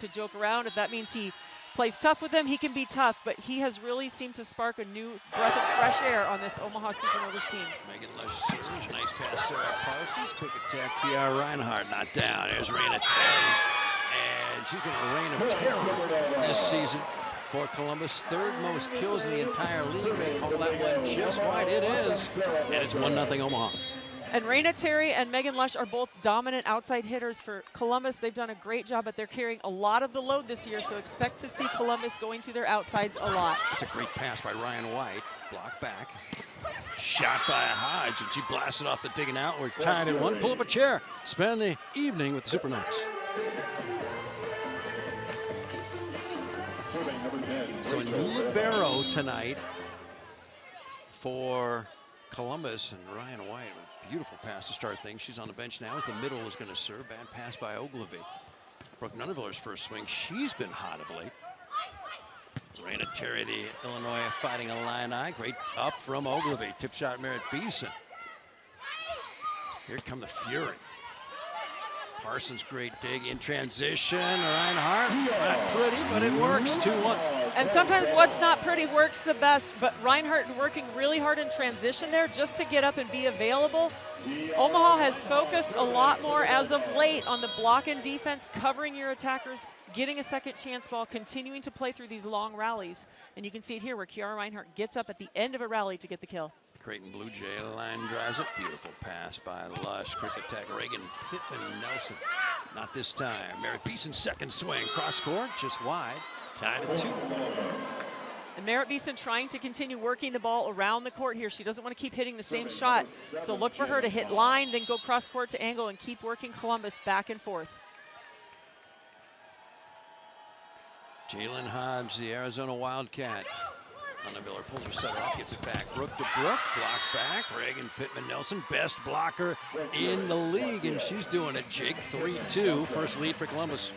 to joke around. If that means he plays tough with him, he can be tough, but he has really seemed to spark a new breath of fresh air on this Omaha Supernovas team. Megan Lush serves, nice pass, Sarah Parsons, quick attack, Kiara Reinhardt, not down. There's Raina Terry, and she's been a reign of terror this season for Columbus. Third most kills in the entire league. They call that one just wide. It is, and it's 1-0 Omaha. And Raina Terry and Megan Lush are both dominant outside hitters for Columbus. They've done a great job, but they're carrying a lot of the load this year, so expect to see Columbus going to their outsides a lot. It's a great pass by Ryan White. Block back. Shot by Hodge, and she blasted off the digging out. We're tied at 1. Pull up a chair. Spend the evening with the Supernovas. So a new libero tonight for Columbus, and Ryan White, a beautiful pass to start things. She's on the bench now as the middle is going to serve. Bad pass by Ogilvy. Brooke Nunneviller's first swing. She's been hot of late. Raina Terry, the Illinois Fighting Illini. Great up from Ogilvy. Tip shot, Merritt Beeson. Here come the Fury. Parsons, great dig in transition. Reinhardt, not pretty, but it works. 2-1. And sometimes what's not pretty works the best, but Reinhardt working really hard in transition there just to get up and be available. Omaha has focused a lot more as of late on the block and defense, covering your attackers, getting a second chance ball, continuing to play through these long rallies. And you can see it here where Kiara Reinhardt gets up at the end of a rally to get the kill. Creighton Blue Jay line drives it. Beautiful pass by Lush. Quick attack, Reagan Pittman Nelson. Not this time. Merritt Beeson, second swing. Cross court, just wide. Tied at 2. And Merritt Beeson trying to continue working the ball around the court here. She doesn't want to keep hitting the same shot. So look for her to hit line, then go cross court to angle and keep working Columbus back and forth. Jalen Hodge, the Arizona Wildcat. Nunnevillar pulls her setter off, gets it back. Brooke to Brooke, block back. Reagan Pittman Nelson, best blocker in the league, and she's doing a jig. 3-2, first lead for Columbus.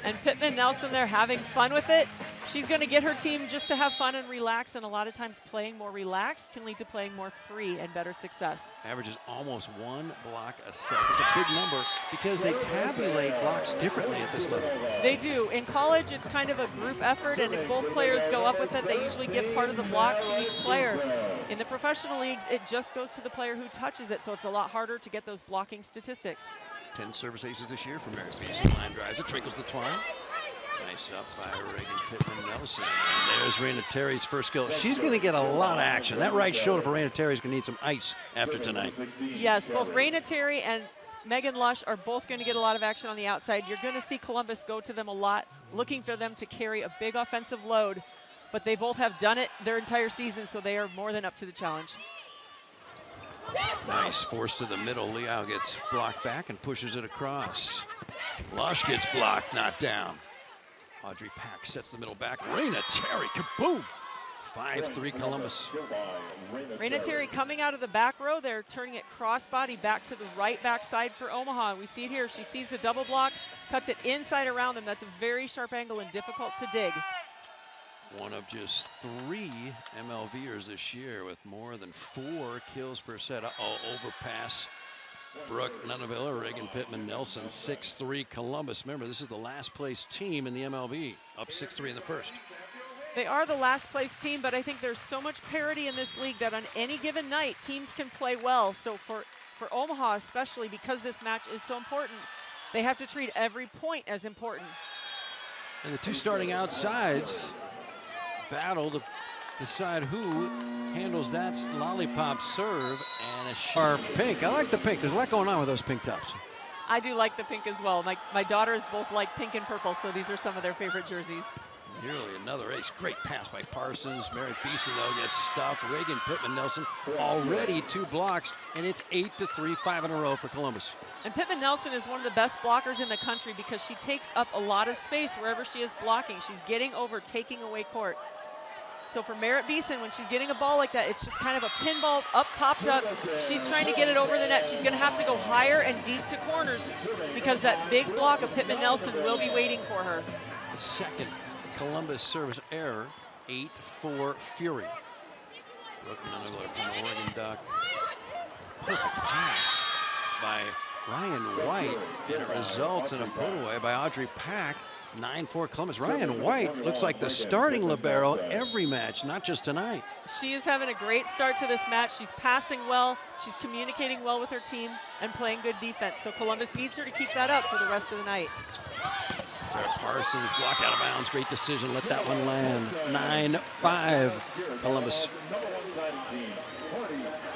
And Pittman Nelson there having fun with it. She's going to get her team just to have fun and relax, and a lot of times playing more relaxed can lead to playing more free and better success. Averages almost 1 block a set. It's a big number because they tabulate blocks differently at this level. They do. In college, it's kind of a group effort, and if both players go up with it, they usually give part of the block to each player. In the professional leagues, it just goes to the player who touches it, so it's a lot harder to get those blocking statistics. 10 service aces this year for Merritt Beeson. Line drives it, twinkles the twine. Nice up by Reagan Pittman Nelson. There's Raina Terry's first kill. She's going to get a lot of action. That right shoulder for Raina Terry is going to need some ice after tonight. Yes, both Raina Terry and Megan Lush are both going to get a lot of action on the outside. You're going to see Columbus go to them a lot, looking for them to carry a big offensive load. But they both have done it their entire season, so they are more than up to the challenge. Nice force to the middle. Leal gets blocked back and pushes it across. Lush gets blocked, not down. Audrey Pack sets the middle back. Raina Terry, kaboom! 5-3 Columbus. Raina Terry coming out of the back row. They're turning it crossbody back to the right back side for Omaha. We see it here. She sees the double block, cuts it inside around them. That's a very sharp angle and difficult to dig. One of just 3 MLVers this year with more than 4 kills per set. Uh-oh, overpass. Brooke Nunnevillar, Reagan Pittman Nelson, 6-3 Columbus. Remember, this is the last place team in the MLB, up 6-3 in the first. They are the last place team, but I think there's so much parity in this league that on any given night, teams can play well. So for Omaha especially, because this match is so important, they have to treat every point as important. And the 2 starting outsides battle to decide who handles that lollipop serve, and a sharp pink. I like the pink. There's a lot going on with those pink tops. I do like the pink as well. My daughters both like pink and purple, so these are some of their favorite jerseys. Nearly another ace. Great pass by Parsons. Merritt Beeson, though, gets stuffed. Reagan Pittman Nelson already 2 blocks, and it's 8-3, 5 in a row for Columbus. And Pittman Nelson is one of the best blockers in the country because she takes up a lot of space wherever she is blocking. She's getting over, taking away court. So for Merritt Beeson, when she's getting a ball like that, it's just kind of a pinball up, popped up. She's trying to get it over the net. She's going to have to go higher and deep to corners because that big block of Pittman Nelson will be waiting for her. The second Columbus service error, 8-4 Fury. Brooke Nunnevillar from the Oregon Duck. Perfect pass by Ryan White, and it results in a put away by Audrey Pack. 9-4 Columbus. Ryan White looks like the starting libero every match, not just tonight. She is having a great start to this match. She's passing well, she's communicating well with her team, and playing good defense. So Columbus needs her to keep that up for the rest of the night. Sarah Parsons blocked out of bounds. Great decision. Let that one land. 9-5 Columbus.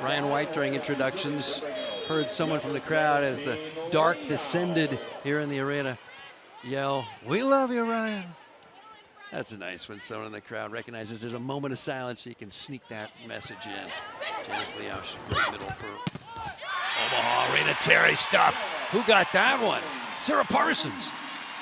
Ryan White during introductions heard someone from the crowd as the dark descended here in the arena yell, "We love you, Ryan." That's nice when someone in the crowd recognizes there's a moment of silence so you can sneak that message in. Janice Leow, great middle for Omaha. Raina Terry stuff. Who got that one? Sarah Parsons.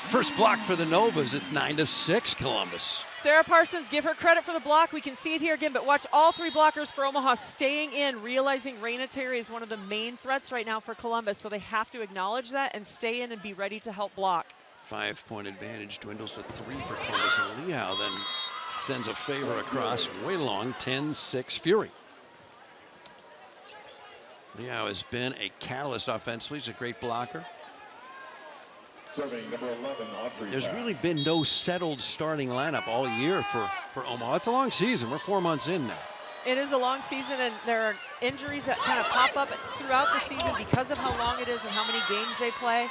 First block for the Novas. It's 9-6 Columbus. Sarah Parsons, give her credit for the block. We can see it here again, but watch all three blockers for Omaha staying in, realizing Raina Terry is one of the main threats right now for Columbus, so they have to acknowledge that and stay in and be ready to help block. 5-point advantage dwindles to 3 for Columbus, and Leow then sends a favor across way long. 10-6 Fury. Leow has been a catalyst offensively. He's a great blocker. Serving number 11, Audrey. There's really been no settled starting lineup all year for Omaha. It's a long season. We're 4 months in now. It is a long season, and there are injuries that kind of pop up throughout the season because of how long it is and how many games they play.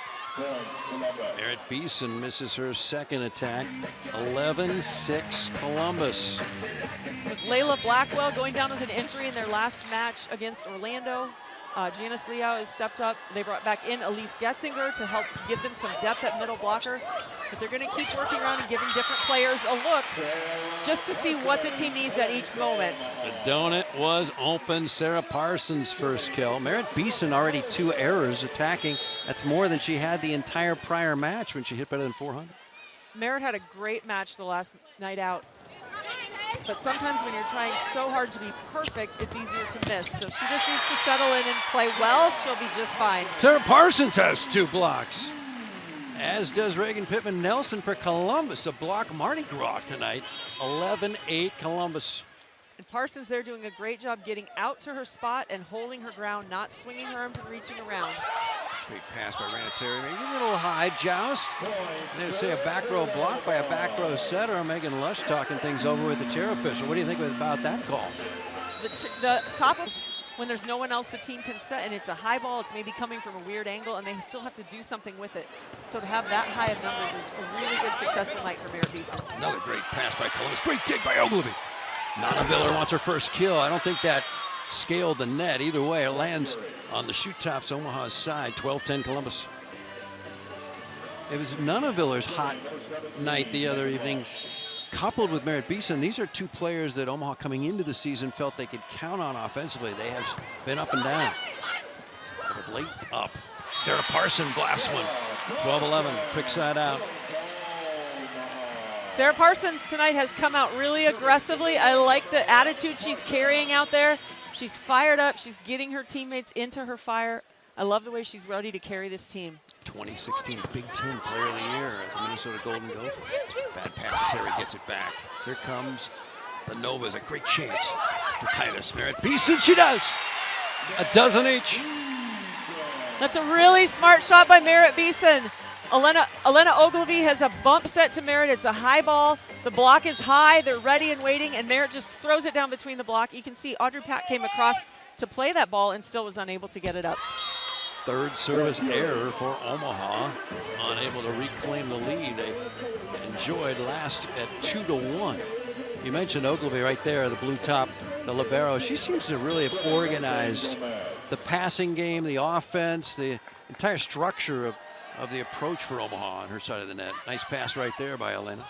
Merritt Beeson misses her second attack. 11-6 Columbus. With Layla Blackwell going down with an injury in their last match against Orlando, Janice Leow has stepped up. They brought back in Elise Getzinger to help give them some depth at middle blocker. But they're going to keep working around and giving different players a look just to see what the team needs at each moment. The donut was open. Sarah Parsons' first kill. Merritt Beeson already 2 errors attacking. That's more than she had the entire prior match when she hit better than 400. Merritt had a great match the last night out. But sometimes when you're trying so hard to be perfect, it's easier to miss. So she just needs to settle in and play well. She'll be just fine. Sarah Parsons has 2 blocks, as does Reagan Pittman-Nelson for Columbus. A block Mardi Gras tonight. 11-8 Columbus. And Parsons there doing a great job getting out to her spot and holding her ground, not swinging her arms and reaching around. Great pass by Raina Terry. Maybe a little high joust. They'd say a back row block by a back row setter. Megan Lush talking things over with the chair official. What do you think about that call? The top of when there's no one else the team can set, and it's a high ball, it's maybe coming from a weird angle, and they still have to do something with it. So to have that high of numbers is a really good successful night for Merritt Beeson. Another great pass by Columbus. Great dig by Ogilvy. Nana Viller wants her first kill. I don't think that scaled the net. Either way, it lands on the shoot tops Omaha's side. 12-10 Columbus. It was Nana Viller's hot night the other evening, coupled with Merritt Beeson. These are 2 players that Omaha coming into the season felt they could count on offensively. They have been up and down. But of late up. Sarah Parson blasts one. 12-11, quick side out. Sarah Parsons tonight has come out really aggressively. I like the attitude she's carrying out there. She's fired up. She's getting her teammates into her fire. I love the way she's ready to carry this team. 2016 Big Ten Player of the Year as a Minnesota Golden Gopher. Bad pass, Terry gets it back. Here comes the Novas, a great chance to tie this. Merritt Beeson, she does. A dozen each. That's a really smart shot by Merritt Beeson. Elena Ogilvy has a bump set to Merritt. It's a high ball. The block is high. They're ready and waiting, and Merritt just throws it down between the block. You can see Audrey Pat came across to play that ball and still was unable to get it up. Third service error for Omaha. Unable to reclaim the lead. They enjoyed last at 2-1. You mentioned Ogilvy right there, the blue top, the libero. She seems to really have organized the passing game, the offense, the entire structure of the approach for Omaha on her side of the net. Nice pass right there by Elena.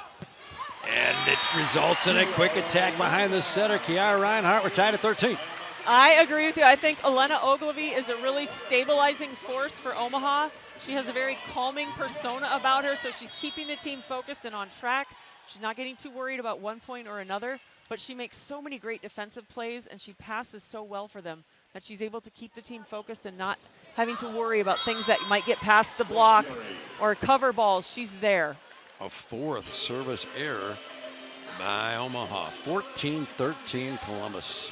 And it results in a quick attack behind the setter, Kiara Reinhart. We're tied at 13. I agree with you. I think Elena Ogilvy is a really stabilizing force for Omaha. She has a very calming persona about her, so she's keeping the team focused and on track. She's not getting too worried about one point or another, but she makes so many great defensive plays, and she passes so well for them that she's able to keep the team focused and not having to worry about things that might get past the block or cover balls. She's there. A 4th service error by Omaha. 14-13 Columbus.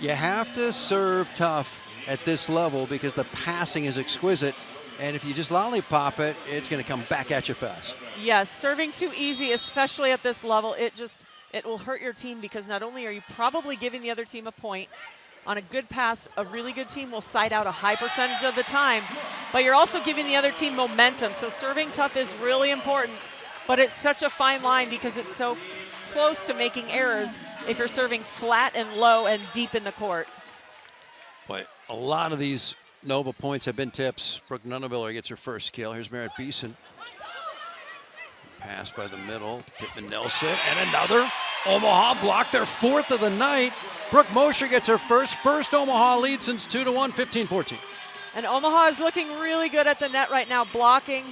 You have to serve tough at this level because the passing is exquisite. And if you just lollipop it, it's going to come back at you fast. Yes, serving too easy, especially at this level, it will hurt your team, because not only are you probably giving the other team a point, on a good pass, a really good team will side out a high percentage of the time, but you're also giving the other team momentum. So serving tough is really important, but it's such a fine line because it's so close to making errors if you're serving flat and low and deep in the court. Boy, a lot of these Nova points have been tips. Brooke Nunnebuller gets her first kill. Here's Merritt Beeson. Pass by the middle, Pittman Nelson, and another. Omaha blocked their 4th of the night. Brooke Mosher gets her first Omaha lead since 2-1, 15-14. And Omaha is looking really good at the net right now, blocking.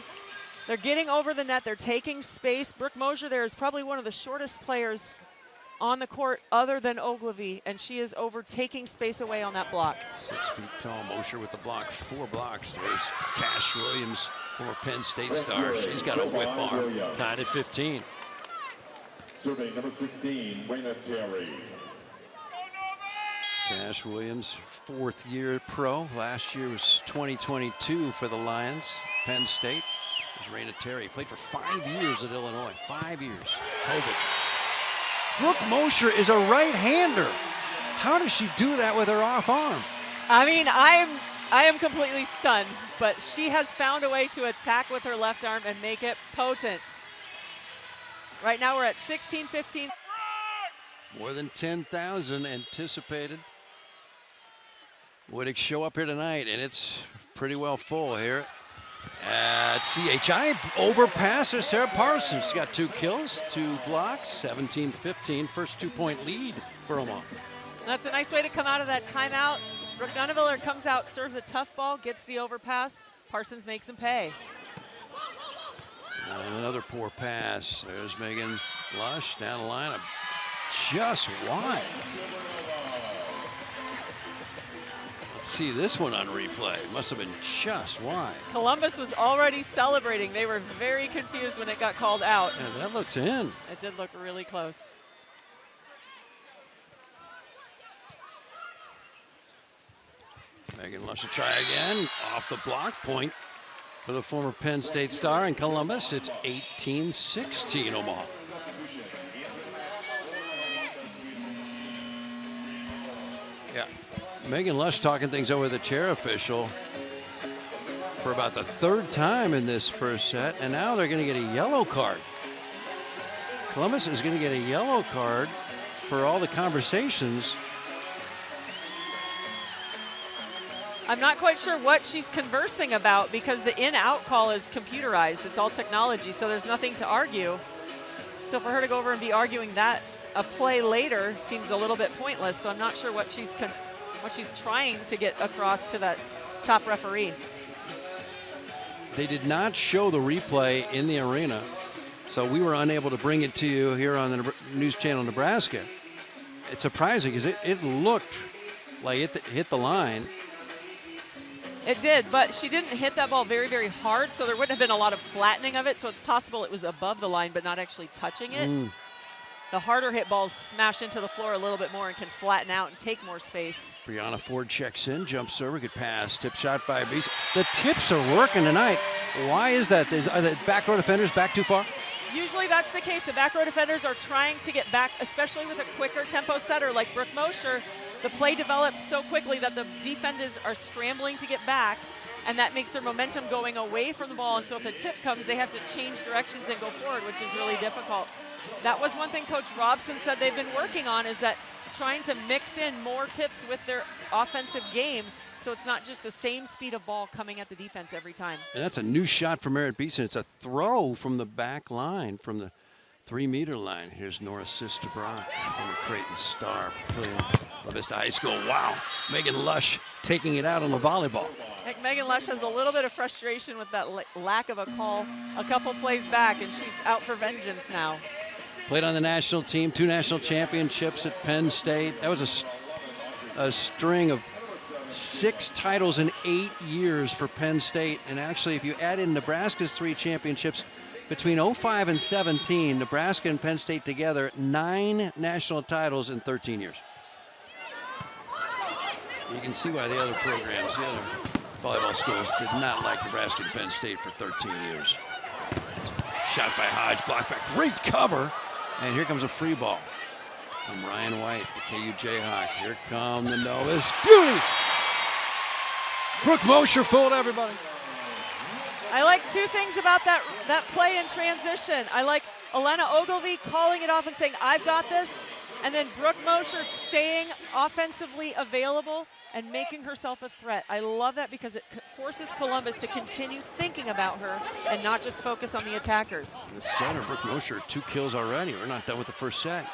They're getting over the net, they're taking space. Brooke Mosher there is probably one of the shortest players on the court other than Ogilvy, and she is overtaking space away on that block. 6 feet tall, Mosher with the block, 4 blocks. There's Cash Williams, former Penn State star. She's got a whip arm, tied at 15. Serving number 16, Raina Terry. Cash Williams, 4th year pro. Last year was 2022 for the Lions. Penn State. There's Raina Terry. Played for 5 years at Illinois. 5 years. COVID. Brooke Mosher is a right-hander. How does she do that with her off arm? I mean, I am completely stunned, but she has found a way to attack with her left arm and make it potent. Right now we're at 16-15. More than 10,000 anticipated would show up here tonight, and it's pretty well full here at CHI. Overpasser Sarah Parsons. She's got 2 kills, 2 blocks, 17-15. First 2-point lead for Omaha. That's a nice way to come out of that timeout. Brooke Nunnebuller comes out, serves a tough ball, gets the overpass. Parsons makes him pay. And another poor pass. There's Megan Lush down the line, just wide. Let's see this one on replay. Must have been just wide. Columbus was already celebrating. They were very confused when it got called out. And that looks in. It did look really close. Megan Lush will try again. Off the block, point for the former Penn State star in Columbus. It's 18-16 Omaha. Yeah, Megan Lush talking things over the chair official for about the 3rd time in this first set, and now they're going to get a yellow card. Columbus is going to get a yellow card for all the conversations. I'm not quite sure what she's conversing about because the in-out call is computerized. It's all technology, so there's nothing to argue. So for her to go over and be arguing that a play later seems a little bit pointless. So I'm not sure what she's trying to get across to that top referee. They did not show the replay in the arena, so we were unable to bring it to you here on the News Channel Nebraska. It's surprising because it looked like it hit the line. It did, but she didn't hit that ball very, very hard, so there wouldn't have been a lot of flattening of it, so it's possible it was above the line but not actually touching it. The harder hit balls smash into the floor a little bit more and can flatten out and take more space. Brianna Ford checks in, jump server, good pass, tip shot by Beast. The tips are working tonight. Why is that? Are the back row defenders back too far? Usually that's the case. The back row defenders are trying to get back, especially with a quicker tempo setter like Brooke Mosher. The play develops so quickly that the defenders are scrambling to get back, and that makes their momentum going away from the ball. And so if a tip comes, they have to change directions and go forward, which is really difficult. That was one thing Coach Robson said they've been working on, is that trying to mix in more tips with their offensive game, so it's not just the same speed of ball coming at the defense every time. And that's a new shot for Merritt Beeson. It's a throw from the back line, from the 3-meter line. Here's Nora Sistebrock from the Creighton star, playing La Vista High School. Wow, Megan Lush taking it out on the volleyball. I think Megan Lush has a little bit of frustration with that lack of a call a couple plays back, and she's out for vengeance now. Played on the national team, 2 national championships at Penn State. That was a string of 6 titles in 8 years for Penn State. And actually, if you add in Nebraska's 3 championships, between 05 and 17, Nebraska and Penn State together, 9 national titles in 13 years. You can see why the other programs, the other volleyball schools did not like Nebraska and Penn State for 13 years. Shot by Hodge, blocked back, great cover. And here comes a free ball from Ryan White, the KU Jayhawk. Here come the Novas. Beauty! Brooke Mosher fooled everybody. I like two things about that play in transition. I like Elena Ogilvie calling it off and saying, I've got this. And then Brooke Mosher staying offensively available and making herself a threat. I love that because it forces Columbus to continue thinking about her and not just focus on the attackers. In the center, Brooke Mosher, 2 kills already. We're not done with the first set.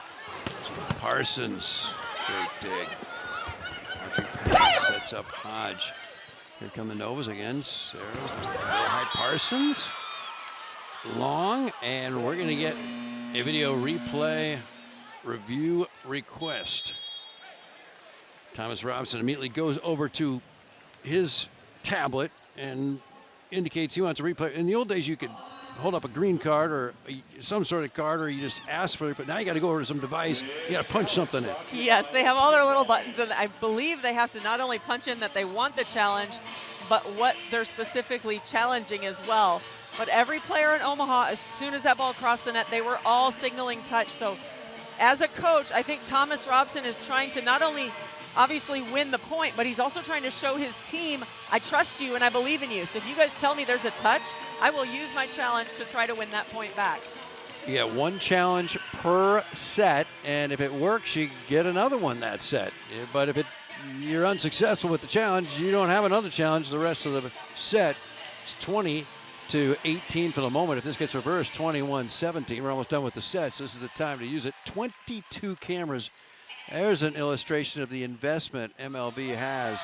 Parsons, great dig. Audrey sets up Hodge. Here come the Novas again. Sarah, Parsons. Long, and we're gonna get a video replay review request. Thomas Robson immediately goes over to his tablet and indicates he wants a replay. In the old days, you could hold up a green card or some sort of card, or you just ask for it, but now you got to go over to some device. You got to punch something in. Yes, they have all their little buttons, and I believe they have to not only punch in that they want the challenge, but what they're specifically challenging as well. But every player in Omaha, as soon as that ball crossed the net, they were all signaling touch. So as a coach, I think Thomas Robson is trying to not only obviously win the point, but he's also trying to show his team, I trust you and I believe in you. So if you guys tell me there's a touch, I will use my challenge to try to win that point back. You get 1 challenge per set, and if it works, you get another one that set. But if you're unsuccessful with the challenge, you don't have another challenge the rest of the set. It's 20-18 for the moment. If this gets reversed, 21-17. We're almost done with the sets. This is the time to use it. 22 cameras. There's an illustration of the investment MLB has.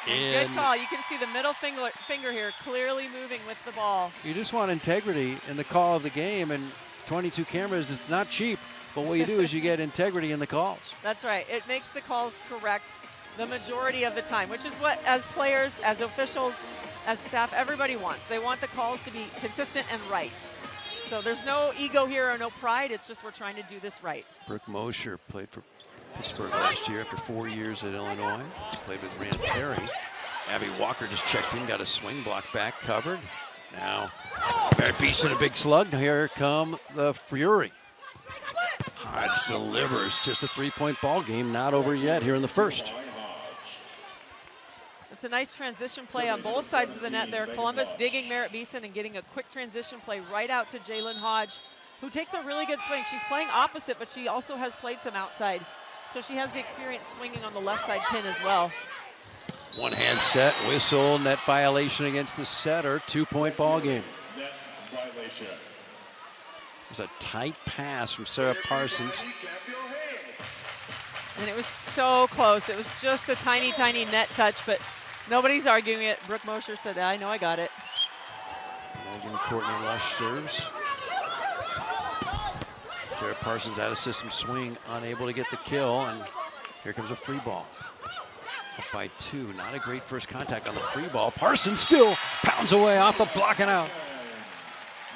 Good call. You can see the middle finger here clearly moving with the ball. You just want integrity in the call of the game, and 22 cameras is not cheap. But what you do is you get integrity in the calls. That's right. It makes the calls correct the majority of the time, which is what, as players, as officials, as staff, everybody wants. They want the calls to be consistent and right. So there's no ego here or no pride. It's just we're trying to do this right. Brooke Mosher played for Pittsburgh last year after 4 years at Illinois. Played with Rand Terry. Abby Walker just checked in, got a swing block back covered. Now, Mary Beeson, a big slug. Here come the Fury. Hodge delivers. Just a 3-point ball game, not over yet here in the first. It's a nice transition play on both sides of the net there. Columbus digging Merritt Beeson and getting a quick transition play right out to Jalen Hodge, who takes a really good swing. She's playing opposite, but she also has played some outside. So she has the experience swinging on the left side pin as well. 1-hand set, whistle, net violation against the setter. 2-point ball game. Net violation. It was a tight pass from Sarah Parsons. And it was so close. It was just a tiny, tiny net touch, but nobody's arguing it. Brooke Mosher said, I know I got it. Megan Courtney Lush serves. Sarah Parsons out of system swing, unable to get the kill, and here comes a free ball. Up by 2, not a great first contact on the free ball. Parsons still pounds away off the block and out.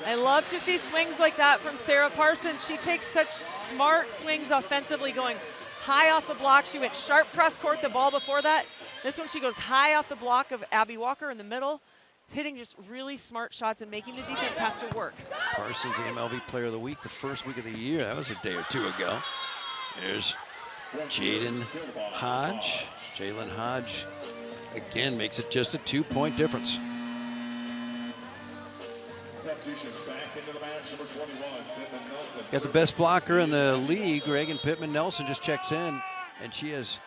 I love to see swings like that from Sarah Parsons. She takes such smart swings offensively, going high off the block. She went sharp cross court the ball before that. This one she goes high off the block of Abby Walker in the middle, hitting just really smart shots and making the defense have to work. Parsons, the MLB Player of the Week, the first week of the year. That was a day or two ago. There's Jalen Hodge. Jalen Hodge again makes it just a 2-point difference. Substitution back into the match, number 21, Pittman Nelson. Got the best blocker in the league. Reagan Pittman Nelson just checks in, and she has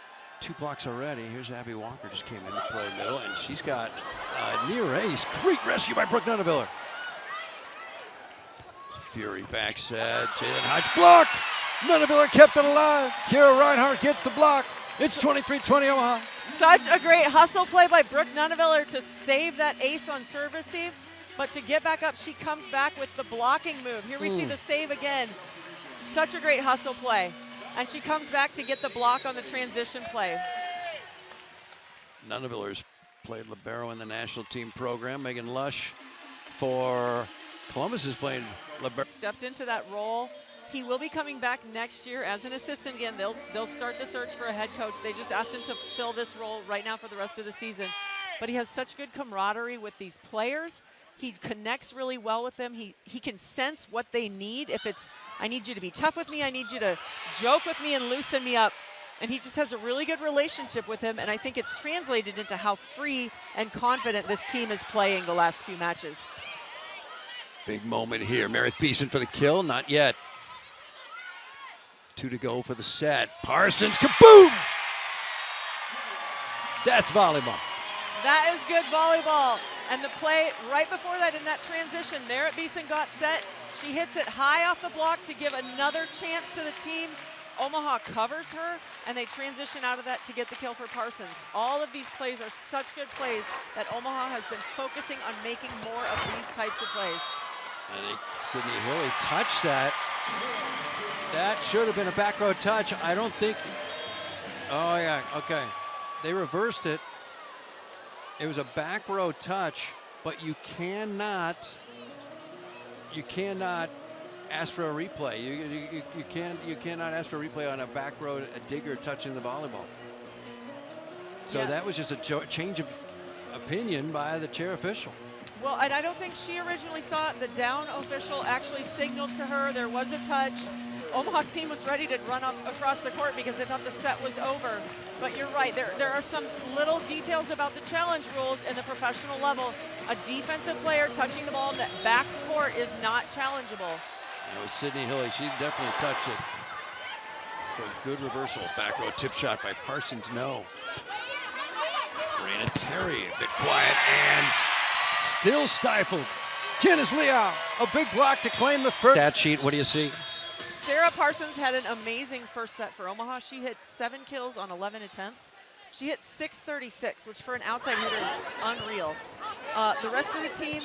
2 blocks already. Here's Abby Walker, just came in to play middle, and she's got near ace. Great rescue by Brooke Nuneviller. Fury back set. Jalen Hodge blocked. Nuneviller kept it alive. Kira Reinhardt gets the block. It's 23-20 Omaha. Such a great hustle play by Brooke Nuneviller to save that ace on serve receive. But to get back up, she comes back with the blocking move. Here we see the save again. Such a great hustle play. And she comes back to get the block on the transition play. Nuneviller's played libero in the national team program. Megan Lush for Columbus is playing libero. Stepped into that role. He will be coming back next year as an assistant again. They'll start the search for a head coach. They just asked him to fill this role right now for the rest of the season. but he has such good camaraderie with these players. He connects really well with them. He can sense what they need. If it's, I need you to be tough with me, I need you to joke with me and loosen me up. And he just has a really good relationship with him, and I think it's translated into how free and confident this team is playing the last few matches. Big moment here. Merritt Beeson for the kill, not yet. 2 to go for the set. Parsons, kaboom! That's volleyball. That is good volleyball. And the play right before that in that transition, Merritt Beeson got set. She hits it high off the block to give another chance to the team. Omaha covers her, and they transition out of that to get the kill for Parsons. All of these plays are such good plays that Omaha has been focusing on making more of these types of plays. I think Sydney Hilly touched that. That should have been a back row touch. I don't think. Oh, yeah, okay. They reversed it. It was a back row touch, but you cannot ask for a replay. You cannot ask for a replay on a back row, a digger touching the volleyball. So that was just a change of opinion by the chair official. Well, and I don't think she originally saw it. The down official actually signaled to her there was a touch. Omaha's team was ready to run up across the court because they thought the set was over. But you're right, there are some little details about the challenge rules in the professional level. A defensive player touching the ball in that back court is not challengeable. It was Sydney Hilly. She definitely touched it. So good reversal. Back row tip shot by Parsons. No. Raina Terry a bit quiet and still stifled. Janice Liao, a big block to claim the first. Stat sheet, what do you see? Sarah Parsons had an amazing first set for Omaha. She hit 7 kills on 11 attempts. She hit 636, which for an outside hitter is unreal. The rest of the team,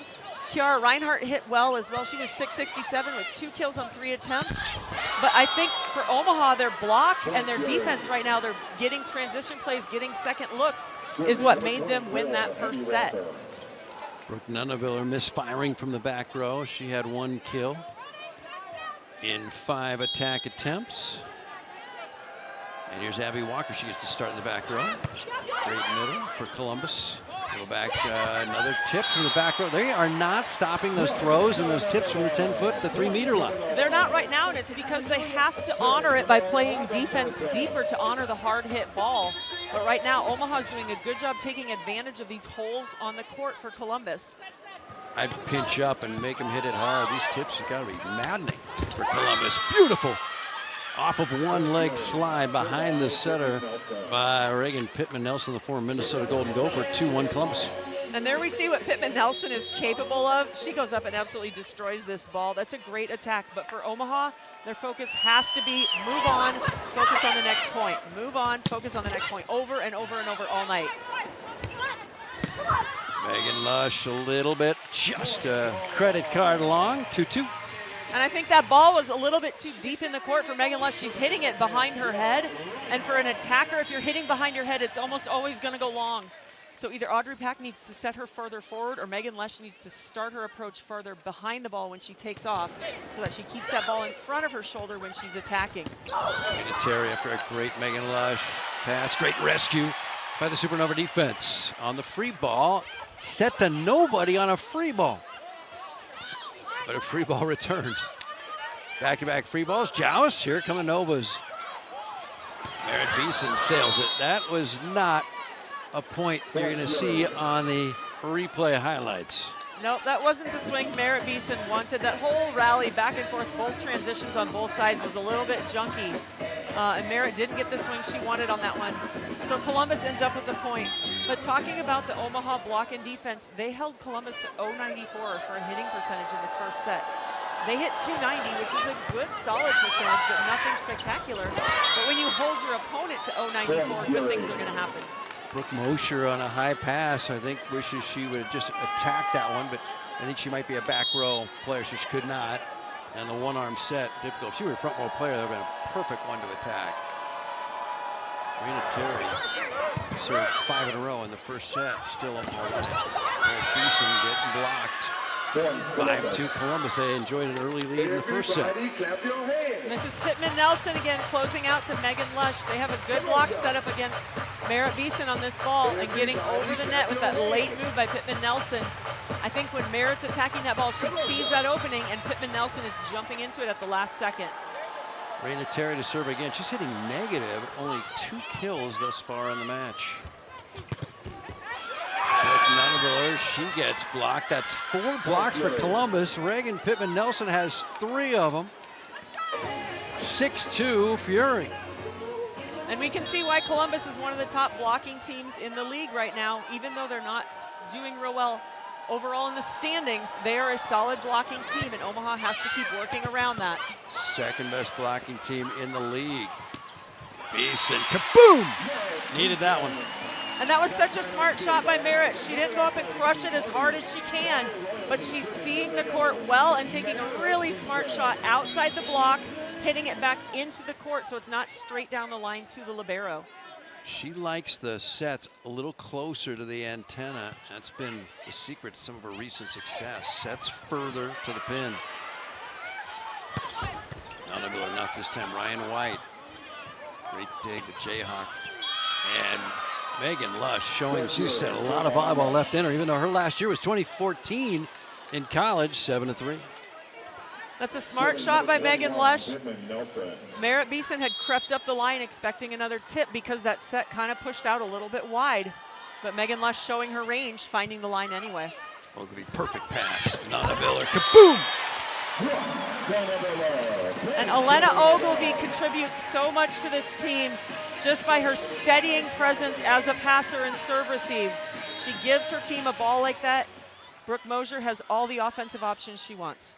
Kiara Reinhardt hit well as well. She was 667 with 2 kills on 3 attempts. But I think for Omaha, their block and their defense right now, they're getting transition plays, getting second looks, is what made them win that first set. Brooke Nuneviller misfiring from the back row. She had 1 kill in 5 attack attempts. And here's Abby Walker. She gets to start in the back row. Great middle for Columbus. Go back, another tip from the back row. They are not stopping those throws and those tips from the 10-foot, the 3-meter line. They're not right now, and it's because they have to honor it by playing defense deeper to honor the hard hit ball. But right now, Omaha's doing a good job taking advantage of these holes on the court for Columbus. I'd pinch up and make them hit it hard. These tips have got to be maddening for Columbus. Beautiful. Off of one leg slide behind the setter by Reagan Pittman-Nelson, the former Minnesota Golden Gopher, 2-1 Columbus. And there we see what Pittman-Nelson is capable of. She goes up and absolutely destroys this ball. That's a great attack. But for Omaha, their focus has to be move on, focus on the next point. Move on, focus on the next point, over and over and over all night. Megan Lush a little bit, just a credit card long, 2-2. And I think that ball was a little bit too deep in the court for Megan Lush. She's hitting it behind her head. And for an attacker, if you're hitting behind your head, it's almost always going to go long. So either Audrey Pack needs to set her further forward, or Megan Lush needs to start her approach further behind the ball when she takes off, so that she keeps that ball in front of her shoulder when she's attacking. Raina Terry after a great Megan Lush pass. Great rescue by the Supernova defense. On the free ball, set to nobody on a free ball. But a free ball returned. Back-to-back free balls. Joust. Here come the Novas. Merritt Beeson sails it. That was not a point you're going to see on the replay highlights. Nope, that wasn't the swing Merritt Beeson wanted. That whole rally back and forth, both transitions on both sides was a little bit junky. And Merritt didn't get the swing she wanted on that one. So Columbus ends up with the point. But talking about the Omaha block and defense, they held Columbus to 0.94 for a hitting percentage in the first set. They hit 290, which is a good, solid percentage, but nothing spectacular. But when you hold your opponent to 0.94, good things are going to happen. Brooke Mosher on a high pass, I think wishes she would have just attacked that one, but I think she might be a back row player, so she could not. And the one-arm set, difficult. If she were a front row player, that would have been a perfect one to attack. Raina Terry served 5 in a row in the first set, still up more winning. Beeson getting blocked. 5-2 Columbus. They enjoyed an early lead in the first set. Mrs. Pittman-Nelson again closing out to Megan Lush. They have a good block set up against Merritt Beeson on this ball and getting over the net with that late move by Pittman Nelson. I think when Merritt's attacking that ball, she sees that opening, and Pittman Nelson is jumping into it at the last second. Raina Terry to serve again. She's hitting negative, only 2 kills thus far in the match. Nunnebuller, she gets blocked. That's 4 blocks for Columbus. Reagan Pittman Nelson has 3 of them. 6-2 Fury. And we can see why Columbus is one of the top blocking teams in the league right now. Even though they're not doing real well overall in the standings, they are a solid blocking team, and Omaha has to keep working around that. Second best blocking team in the league. Beeson, kaboom! Needed that one. And that was such a smart shot by Merritt. She didn't go up and crush it as hard as she can, but she's seeing the court well and taking a really smart shot outside the block, hitting it back into the court so it's not straight down the line to the libero. She likes the sets a little closer to the antenna. That's been the secret to some of her recent success. Sets further to the pin. Nunnebuller, not this time. Ryan White. Great dig, the Jayhawk. And Megan Lush showing she's had a lot of volleyball left in her, even though her last year was 2014 in college, 7-3. That's a smart shot by Megan Lush. Merritt Beeson had crept up the line expecting another tip because that set kind of pushed out a little bit wide. But Megan Lush showing her range, finding the line anyway. Ogilvy, perfect pass. Nunnebuller, kaboom! And Elena Ogilvy contributes so much to this team just by her steadying presence as a passer and serve receive. She gives her team a ball like that. Brooke Mosier has all the offensive options she wants.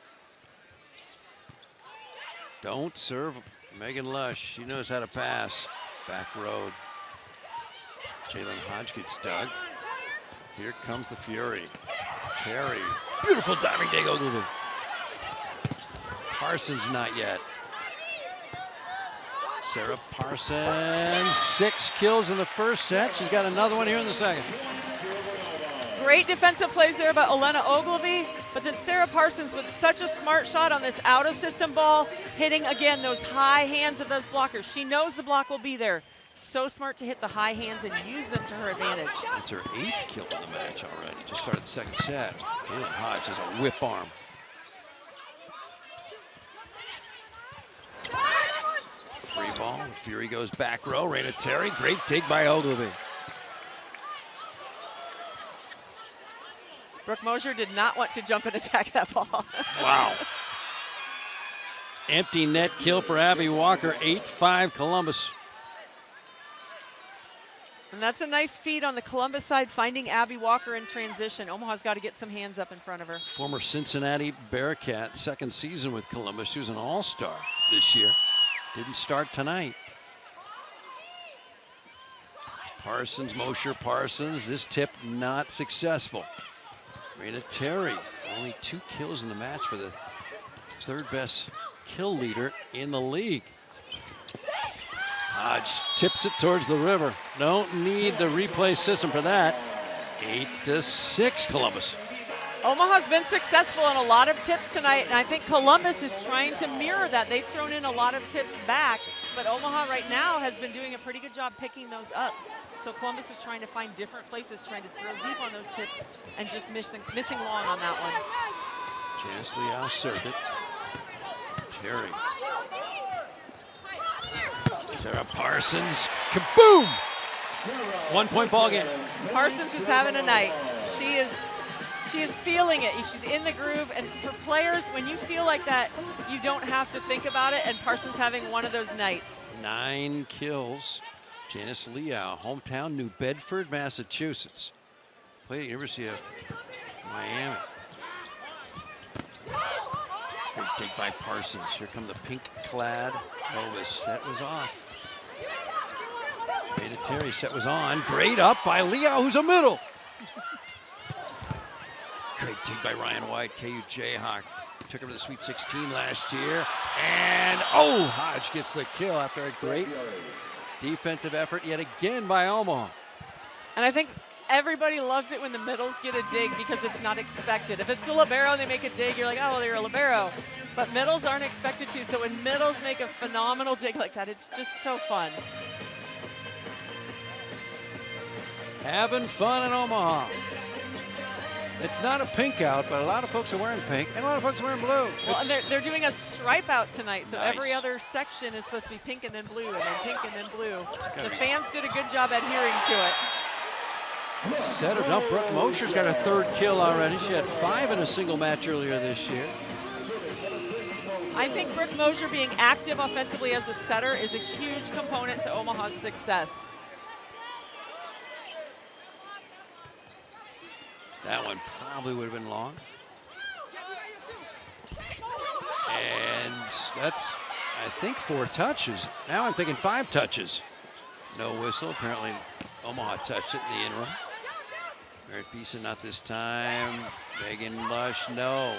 Don't serve Megan Lush. She knows how to pass. Back road. Jalen Hodge gets dug. Here comes the Fury. Terry. Beautiful diving dig, Ogilvy. Parsons not yet. Sarah Parsons, 6 kills in the first set. She's got another one here in the second. Great defensive plays there by Elena Ogilvy, but then Sarah Parsons with such a smart shot on this out-of-system ball, hitting, again, those high hands of those blockers. She knows the block will be there. So smart to hit the high hands and use them to her advantage. It's her 8th kill in the match already. Just started the second set. Jalen Hodge has a whip arm. Free ball, Fury goes back row. Raina Terry, great dig by Ogilvy. Brooke Mosier did not want to jump and attack that ball. Wow. Empty net kill for Abby Walker, 8-5 Columbus. And that's a nice feed on the Columbus side, finding Abby Walker in transition. Omaha's got to get some hands up in front of her. Former Cincinnati Bearcat, second season with Columbus. She was an all-star this year. Didn't start tonight. Parsons, Mosher Parsons. This tip not successful. Raina Terry, only 2 kills in the match for the 3rd best kill leader in the league. Hodge tips it towards the river. Don't need the replay system for that. 8-6 Columbus. Omaha's been successful in a lot of tips tonight, and I think Columbus is trying to mirror that. They've thrown in a lot of tips back, but Omaha right now has been doing a pretty good job picking those up. So Columbus is trying to find different places, trying to throw deep on those tips and just missing long on that one. Janice Liao served it. Terry. Sarah Parsons, kaboom! 1-point ball game. Parsons is having a night. She is feeling it. She's in the groove, and for players, when you feel like that, you don't have to think about it, and Parsons having one of those nights. 9 kills. Janice Liao, hometown New Bedford, Massachusetts. Played at the University of Miami. Great dig by Parsons. Here come the pink-clad Novas. That was off. Raina Terry, set was on. Great up by Liao, who's a middle. Great dig by Ryan White, KU Jayhawk. Took him to the Sweet 16 last year. And, oh, Hodge gets the kill after a great defensive effort yet again by Omaha. And I think everybody loves it when the middles get a dig because it's not expected. If it's a libero and they make a dig, you're like, oh, well, they're a libero. But middles aren't expected to, so when middles make a phenomenal dig like that, it's just so fun. Having fun in Omaha. It's not a pink out, but a lot of folks are wearing pink, and a lot of folks are wearing blue. Well, and they're doing a stripe out tonight, so nice. Every other section is supposed to be pink and then blue, and then pink and then blue. The fans did a good job adhering to it. Setter, no, Brooke Mosher's got her 3rd kill already. She had 5 in a single match earlier this year. I think Brooke Mosher being active offensively as a setter is a huge component to Omaha's success. That one probably would have been long. And that's, I think, 4 touches. Now I'm thinking 5 touches. No whistle. Apparently Omaha touched it in the interim. Merritt Beeson not this time. Megan Lush, no.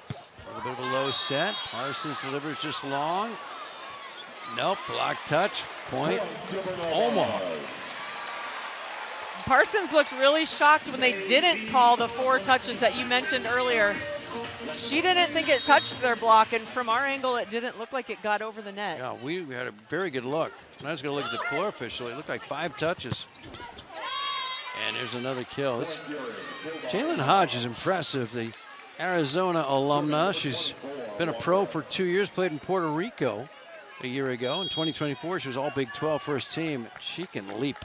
A little bit of a low set. Parsons delivers just long. Nope, block touch. Point. Omaha. Parsons looked really shocked when they didn't call the 4 touches that you mentioned earlier. She didn't think it touched their block, and from our angle, it didn't look like it got over the net. Yeah, we had a very good look. When I was going to look at the floor official, it looked like 5 touches. And there's another kill. Jalen Hodge is impressive, the Arizona alumna. She's been a pro for 2 years, played in Puerto Rico a year ago. In 2024, she was all Big 12 first team. She can leap.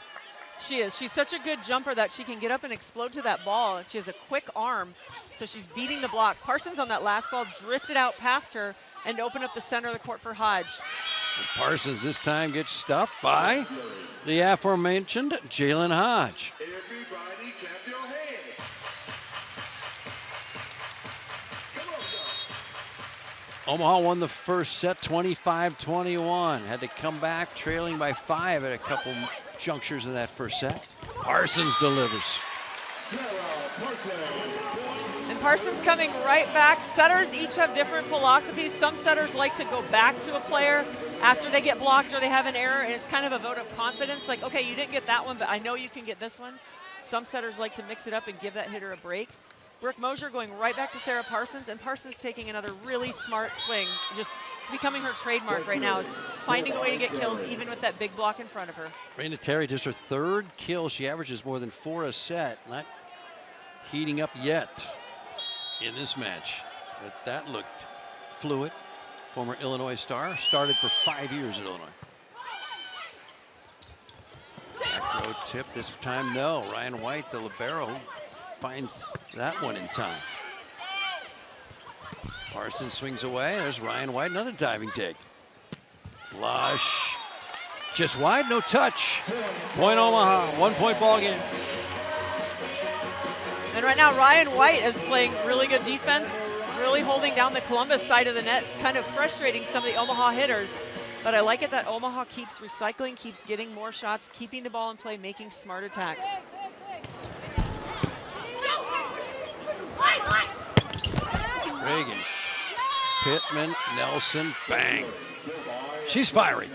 She is. She's such a good jumper that she can get up and explode to that ball. She has a quick arm, so she's beating the block. Parsons on that last ball drifted out past her and opened up the center of the court for Hodge. And Parsons this time gets stuffed by the aforementioned Jalen Hodge. Everybody clap your hands. Omaha won the first set 25-21. Had to come back trailing by 5 at a couple junctures in that first set. Parsons delivers. And Parsons coming right back. Setters each have different philosophies. Some setters like to go back to a player after they get blocked or they have an error, and it's kind of a vote of confidence. Like, okay, you didn't get that one, but I know you can get this one. Some setters like to mix it up and give that hitter a break. Brooke Mosher going right back to Sarah Parsons, and Parsons taking another really smart swing. Just, it's becoming her trademark right now, is finding a way to get kills even with that big block in front of her. Raina Terry, just her 3rd kill. She averages more than 4 a set. Not heating up yet in this match. But that looked fluid. Former Illinois star, started for 5 years at Illinois. Back row tip this time, no. Ryan White, the libero, finds that one in time. Parsons swings away. There's Ryan White, another diving dig. Lush, just wide, no touch. Point Omaha, 1-point ball game. And right now, Ryan White is playing really good defense, really holding down the Columbus side of the net, kind of frustrating some of the Omaha hitters. But I like it that Omaha keeps recycling, keeps getting more shots, keeping the ball in play, making smart attacks. Reagan, Pittman, Nelson, bang. She's fiery.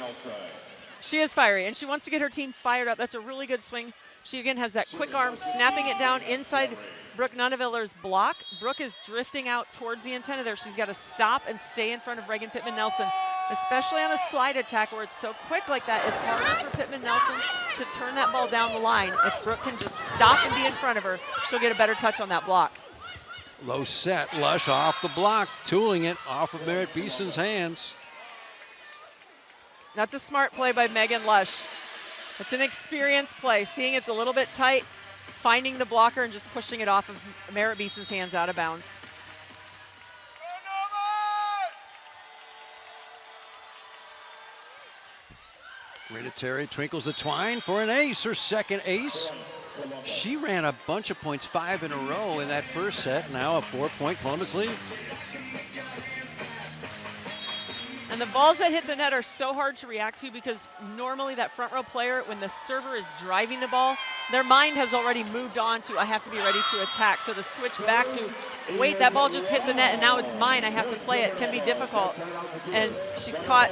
She is fiery, and she wants to get her team fired up. That's a really good swing. She again has that quick arm, snapping it down inside Brooke Nunneviller's block. Brooke is drifting out towards the antenna there. She's got to stop and stay in front of Reagan Pittman Nelson, especially on a slide attack where it's so quick like that. It's harder for Pittman Nelson to turn that ball down the line. If Brooke can just stop and be in front of her, she'll get a better touch on that block. Low set, Lush off the block, tooling it off of Merritt Beeson's hands. That's a smart play by Megan Lush. It's an experienced play, seeing it's a little bit tight, finding the blocker and just pushing it off of Merritt Beeson's hands out of bounds. Raina Terry twinkles the twine for an ace, her 2nd ace. She ran a bunch of points, 5 in a row in that first set. Now a 4-point Columbus lead. And the balls that hit the net are so hard to react to because normally that front row player, when the server is driving the ball, their mind has already moved on to, I have to be ready to attack. So to switch back to, wait, that ball just hit the net and now it's mine, I have to play it, can be difficult. And she's caught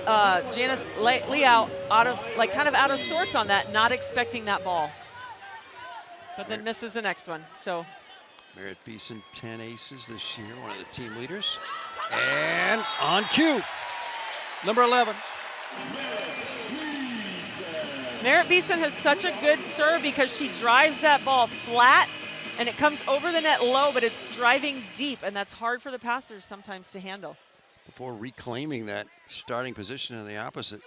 Janice Leao out of, like, kind of out of sorts on that, not expecting that ball. But then misses the next one, so. Merritt Beeson, 10 aces this year, one of the team leaders. And on cue, number 11. Merritt Beeson has such a good serve because she drives that ball flat and it comes over the net low, but it's driving deep, and that's hard for the passers sometimes to handle. Before reclaiming that starting position in the opposite,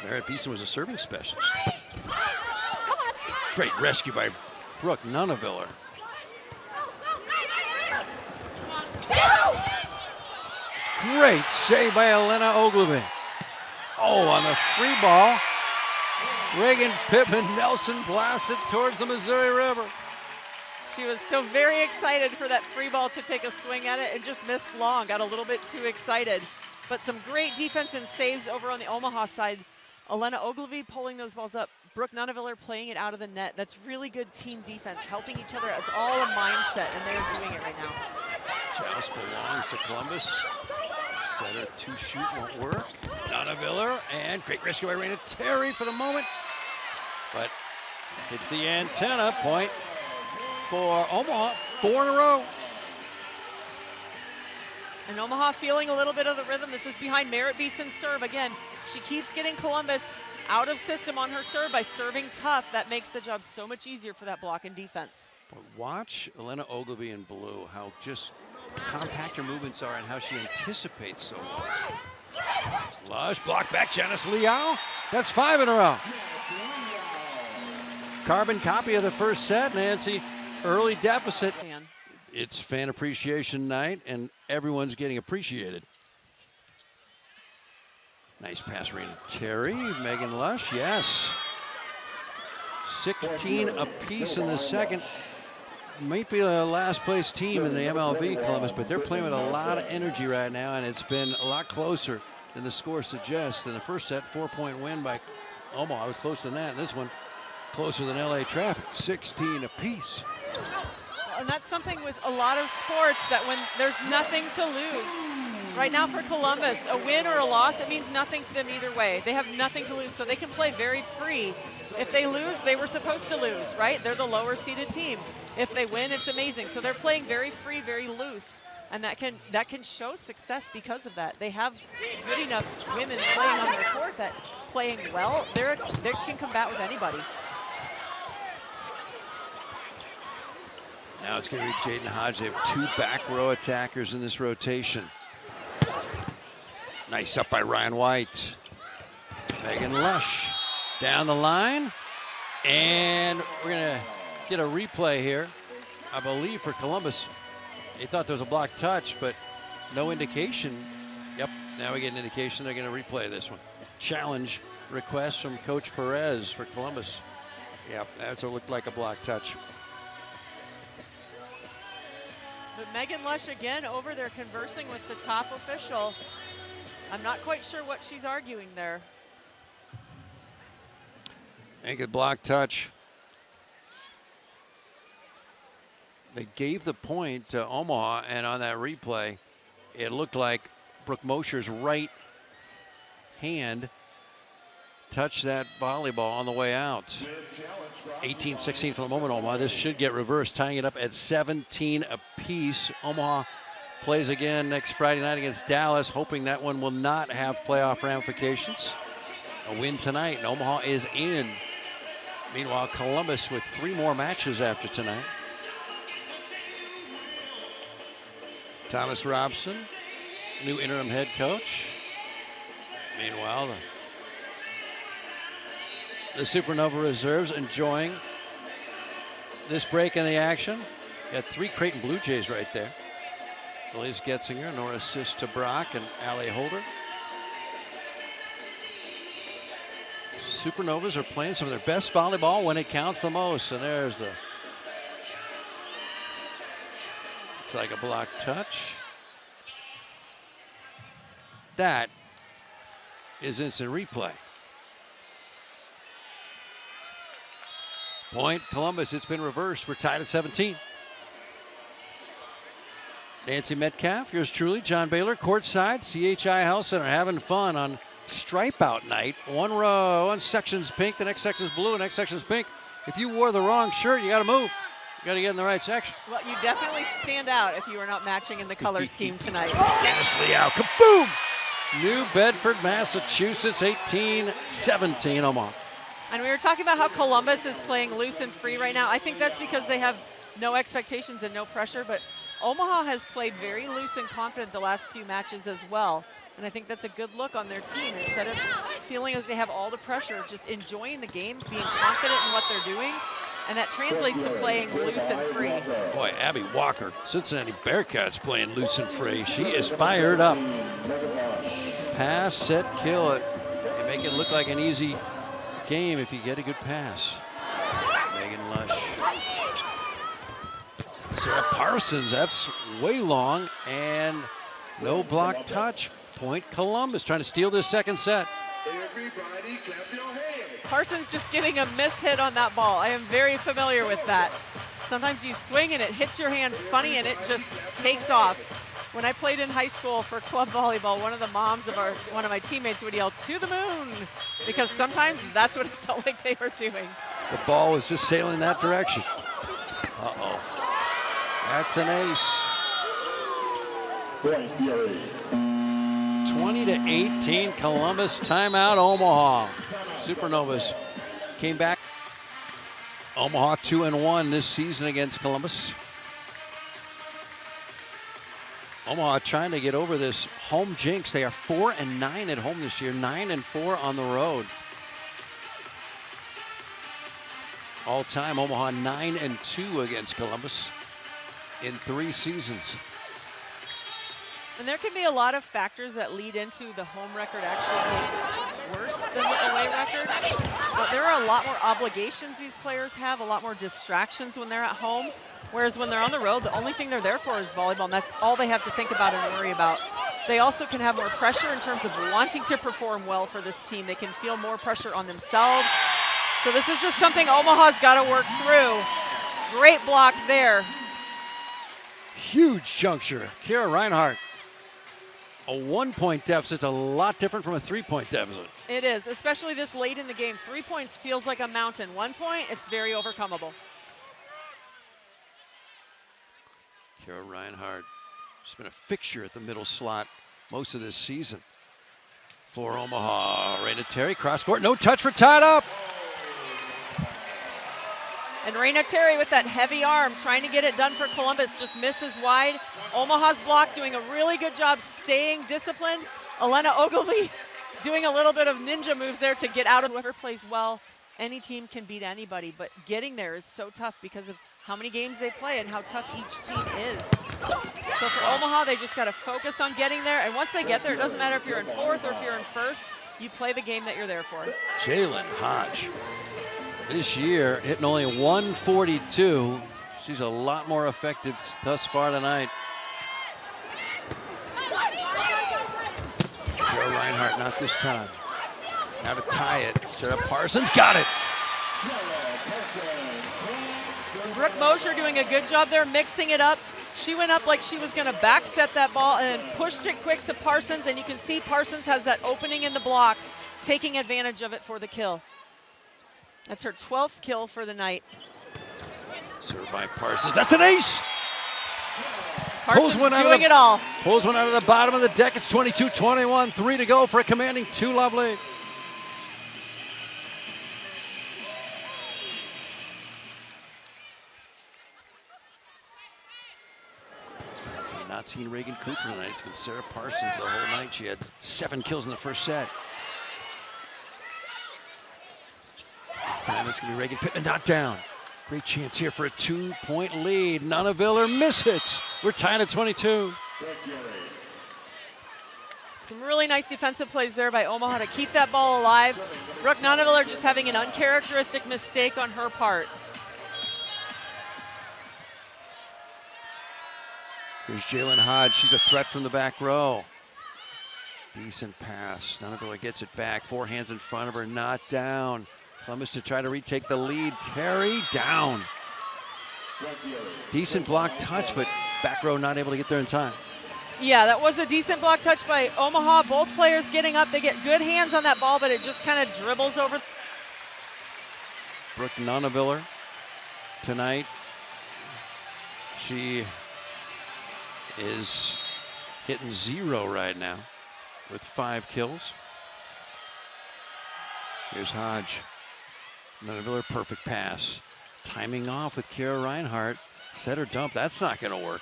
Merritt Beeson was a serving specialist. Great rescue by Brooke Nunaviller. Great save by Elena Ogilvie. Oh, on the free ball, Reagan Pittman Nelson blasted towards the Missouri River. She was so very excited for that free ball to take a swing at it and just missed long, got a little bit too excited. But some great defense and saves over on the Omaha side. Elena Ogilvie pulling those balls up. Brooke Nunaviller playing it out of the net. That's really good team defense, helping each other. It's all a mindset, and they're doing it right now. Chalice belongs to Columbus. Setter to shoot won't work. Nunaviller, and great rescue by Raina Terry for the moment. But it's the antenna point for Omaha, 4 in a row. And Omaha feeling a little bit of the rhythm. This is behind Merritt Beeson's serve. Again, she keeps getting Columbus out of system on her serve by serving tough. That makes the job so much easier for that block and defense. But watch Elena Ogilvie in blue, how just compact her movements are and how she anticipates so well. Lush, block back, Janice Liao. That's 5 in a row. Carbon copy of the first set, Nancy. Early deficit. It's fan appreciation night, and everyone's getting appreciated. Nice pass, Raina Terry. Megan Lush, yes. 16 apiece in the second. Might be the last place team in the MLB, Columbus, but they're playing with a lot of energy right now, and it's been a lot closer than the score suggests. In the first set, 4-point win by Omaha. I was close to that. This one, closer than LA traffic, 16 apiece. And that's something with a lot of sports, that when there's nothing to lose. Right now for Columbus, a win or a loss, it means nothing to them either way. They have nothing to lose, so they can play very free. If they lose, they were supposed to lose, right? They're the lower seeded team. If they win, it's amazing. So they're playing very free, very loose. And that can show success because of that. They have good enough women playing on their court that playing well, they can combat with anybody. Now it's going to be Jaden Hodge. They have 2 back row attackers in this rotation. Nice up by Ryan White. Megan Lush down the line. And we're going to get a replay here, I believe, for Columbus. They thought there was a blocked touch, but no indication. Yep, now we get an indication they're going to replay this one. Challenge request from Coach Perez for Columbus. Yep, that's what looked like a blocked touch. But Megan Lush again over there conversing with the top official. I'm not quite sure what she's arguing there. I think a blocked touch. They gave the point to Omaha, and on that replay, it looked like Brooke Mosher's right hand touched that volleyball on the way out. 18-16 for the moment, Omaha. This should get reversed, tying it up at 17 apiece. Omaha plays again next Friday night against Dallas, hoping that one will not have playoff ramifications. A win tonight, and Omaha is in. Meanwhile, Columbus with 3 more matches after tonight. Thomas Robson, new interim head coach. Meanwhile, the Supernova reserves enjoying this break in the action. Got 3 Creighton Blue Jays right there. Elise Getzinger, no assist to Brock and Allie Holder. Supernovas are playing some of their best volleyball when it counts the most. And there's the, looks like a blocked touch. That is instant replay. Point Columbus, it's been reversed. We're tied at 17. Nancy Metcalf, yours truly, John Baylor, courtside, CHI Health Center, having fun on stripe out night. One section's pink, the next section's blue, the next section's pink. If you wore the wrong shirt, you got to move. You got to get in the right section. Well, you definitely stand out if you are not matching in the color scheme tonight. Janice Liao, kaboom! New Bedford, Massachusetts, 18-17 Omaha. And we were talking about how Columbus is playing loose and free right now. I think that's because they have no expectations and no pressure, but Omaha has played very loose and confident the last few matches as well. And I think that's a good look on their team. Instead of feeling like they have all the pressure, just enjoying the game, being confident in what they're doing. And that translates to playing loose and free. Boy, Abby Walker, Cincinnati Bearcats playing loose and free. She is fired up. Pass, set, kill it. You make it look like an easy game if you get a good pass. Megan Lush. Sarah Parsons, that's way long, and no block touch. Point Columbus, trying to steal this second set. Everybody clap your hands. Parsons just getting a miss hit on that ball. I am very familiar with that. Sometimes you swing and it hits your hand funny and it just takes off. When I played in high school for club volleyball, one of the moms of one of my teammates would yell, "To the moon," because sometimes that's what it felt like they were doing. The ball was just sailing that direction. Uh-oh. That's an ace. 20-18 Columbus, timeout Omaha. Supernovas came back. Omaha 2-1 this season against Columbus. Omaha trying to get over this home jinx. They are 4-9 at home this year, 9-4 on the road. All time, Omaha 9-2 against Columbus in 3 seasons. And there can be a lot of factors that lead into the home record actually being worse than the away record. But there are a lot more obligations these players have, a lot more distractions when they're at home. Whereas when they're on the road, the only thing they're there for is volleyball, and that's all they have to think about and worry about. They also can have more pressure in terms of wanting to perform well for this team. They can feel more pressure on themselves. So this is just something Omaha's got to work through. Great block there. Huge juncture. Kira Reinhardt. A 1-point deficit's a lot different from a 3-point deficit. It is, especially this late in the game. 3 points feels like a mountain. 1 point, it's very overcomable. Kara Reinhardt has been a fixture at the middle slot most of this season. For Omaha, Raina Terry, cross court, no touch for tied up. And Raina Terry with that heavy arm trying to get it done for Columbus, just misses wide. Omaha's block doing a really good job staying disciplined. Elena Ogilvie doing a little bit of ninja moves there to get out of whoever plays well. Any team can beat anybody, but getting there is so tough because of how many games they play and how tough each team is. So for Omaha, they just got to focus on getting there. And once they get there, it doesn't matter if you're in 4th or if you're in 1st, you play the game that you're there for. Jalen Hodge, this year hitting only 142. She's a lot more effective thus far tonight. Kara Reinhardt, not this time. Now to tie it. Sarah Parsons got it. Brooke Mosher doing a good job there, mixing it up. She went up like she was going to back set that ball and pushed it quick to Parsons, and you can see Parsons has that opening in the block, taking advantage of it for the kill. That's her 12th kill for the night. Served by Parsons. That's an ace. Parsons doing it all. Pulls one out of the bottom of the deck. It's 22-21. 3 to go for a commanding 2-love lead. Not seen Reagan Cooper tonight. It's been Sarah Parsons the whole night. She had 7 kills in the first set. This time it's going to be Reagan Pittman not down. Great chance here for a 2-point lead. Nunaviller mishits. We're tied at 22. Some really nice defensive plays there by Omaha to keep that ball alive. Brooke Nunaviller just having an uncharacteristic mistake on her part. Here's Jalen Hodge. She's a threat from the back row. Decent pass. Nunaviller gets it back. 4 hands in front of her, not down. Columbus to try to retake the lead. Terry down. Decent block touch, but back row not able to get there in time. Yeah, that was a decent block touch by Omaha. Both players getting up. They get good hands on that ball, but it just kind of dribbles over. Brooke Nunaviller tonight. She is hitting 0 right now. with 5 kills. Here's Hodge. Nunaviller, perfect pass. Timing off with Kara Reinhardt. Set or dump, that's not gonna work.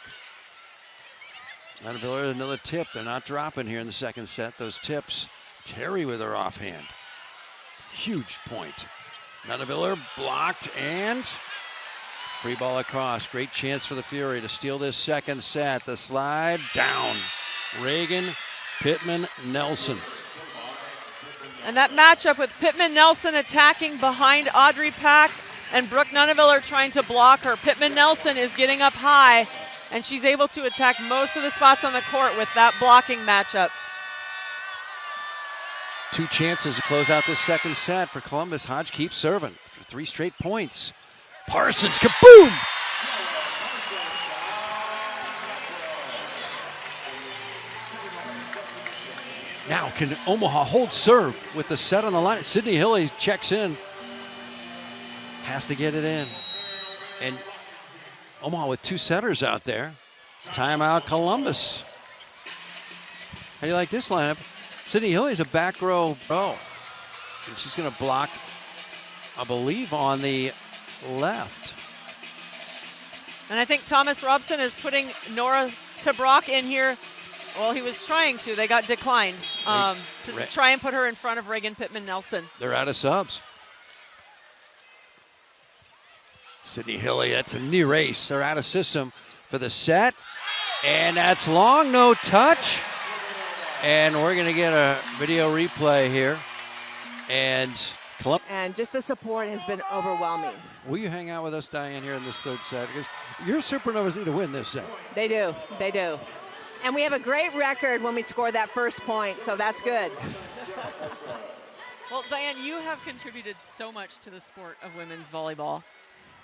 Nunaviller, another tip. They're not dropping here in the second set. Those tips. Terry with her offhand. Huge point. Nunaviller blocked and free ball across. Great chance for the Fury to steal this second set. The slide down. Reagan Pittman Nelson. And that matchup with Pittman Nelson attacking behind Audrey Pack and Brooke Nunaviller trying to block her. Pittman Nelson is getting up high, and she's able to attack most of the spots on the court with that blocking matchup. 2 chances to close out this second set for Columbus. Hodge keeps serving for 3 straight points. Parsons, kaboom! Now can Omaha hold serve with the set on the line? Sydney Hilley checks in. Has to get it in. And Omaha with 2 setters out there. Timeout Columbus. How do you like this lineup? Sydney Hilley's a back row pro. And she's going to block, I believe, on the left. And I think Thomas Robson is putting Nora Tabrock in here. Well, he was trying to. They got declined to try and put her in front of Reagan Pittman Nelson. They're out of subs. Sydney Hilley, that's a new race. They're out of system for the set. And that's long, no touch. And we're going to get a video replay here. And just the support has been overwhelming. Will you hang out with us, Diane, here in this third set? Because your Supernovas need to win this set. They do. They do. And we have a great record when we score that first point, so that's good. Well, Diane, you have contributed so much to the sport of women's volleyball.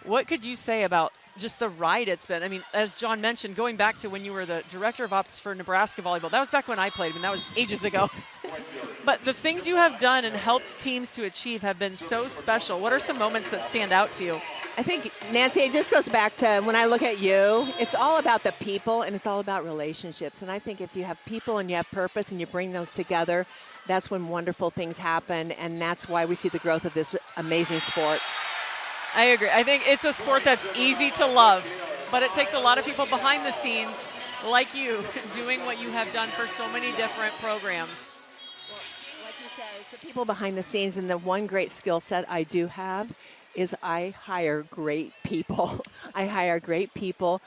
What could you say about just the ride it's been? I mean, as John mentioned, going back to when you were the director of ops for Nebraska volleyball, that was back when I played, and that was ages ago. But the things you have done and helped teams to achieve have been so special. What are some moments that stand out to you? I think, Nancy, it just goes back to when I look at you, it's all about the people and it's all about relationships. And I think if you have people and you have purpose and you bring those together, that's when wonderful things happen. And that's why we see the growth of this amazing sport. I agree. I think it's a sport that's easy to love, but it takes a lot of people behind the scenes like you doing what you have done for so many different programs. Well, like you said, it's the people behind the scenes, and the one great skill set I do have is I hire great people. I hire great people,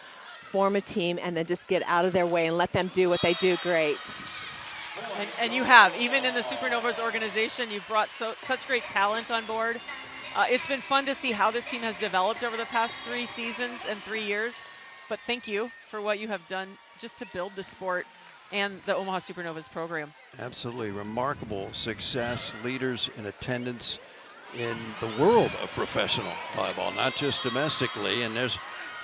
form a team, and then just get out of their way and let them do what they do great. And you have. Even in the Supernovas organization, you've brought such great talent on board. It's been fun to see how this team has developed over the past 3 seasons and 3 years. But thank you for what you have done just to build the sport and the Omaha Supernovas program. Absolutely remarkable success, leaders in attendance in the world of professional volleyball, not just domestically. And there's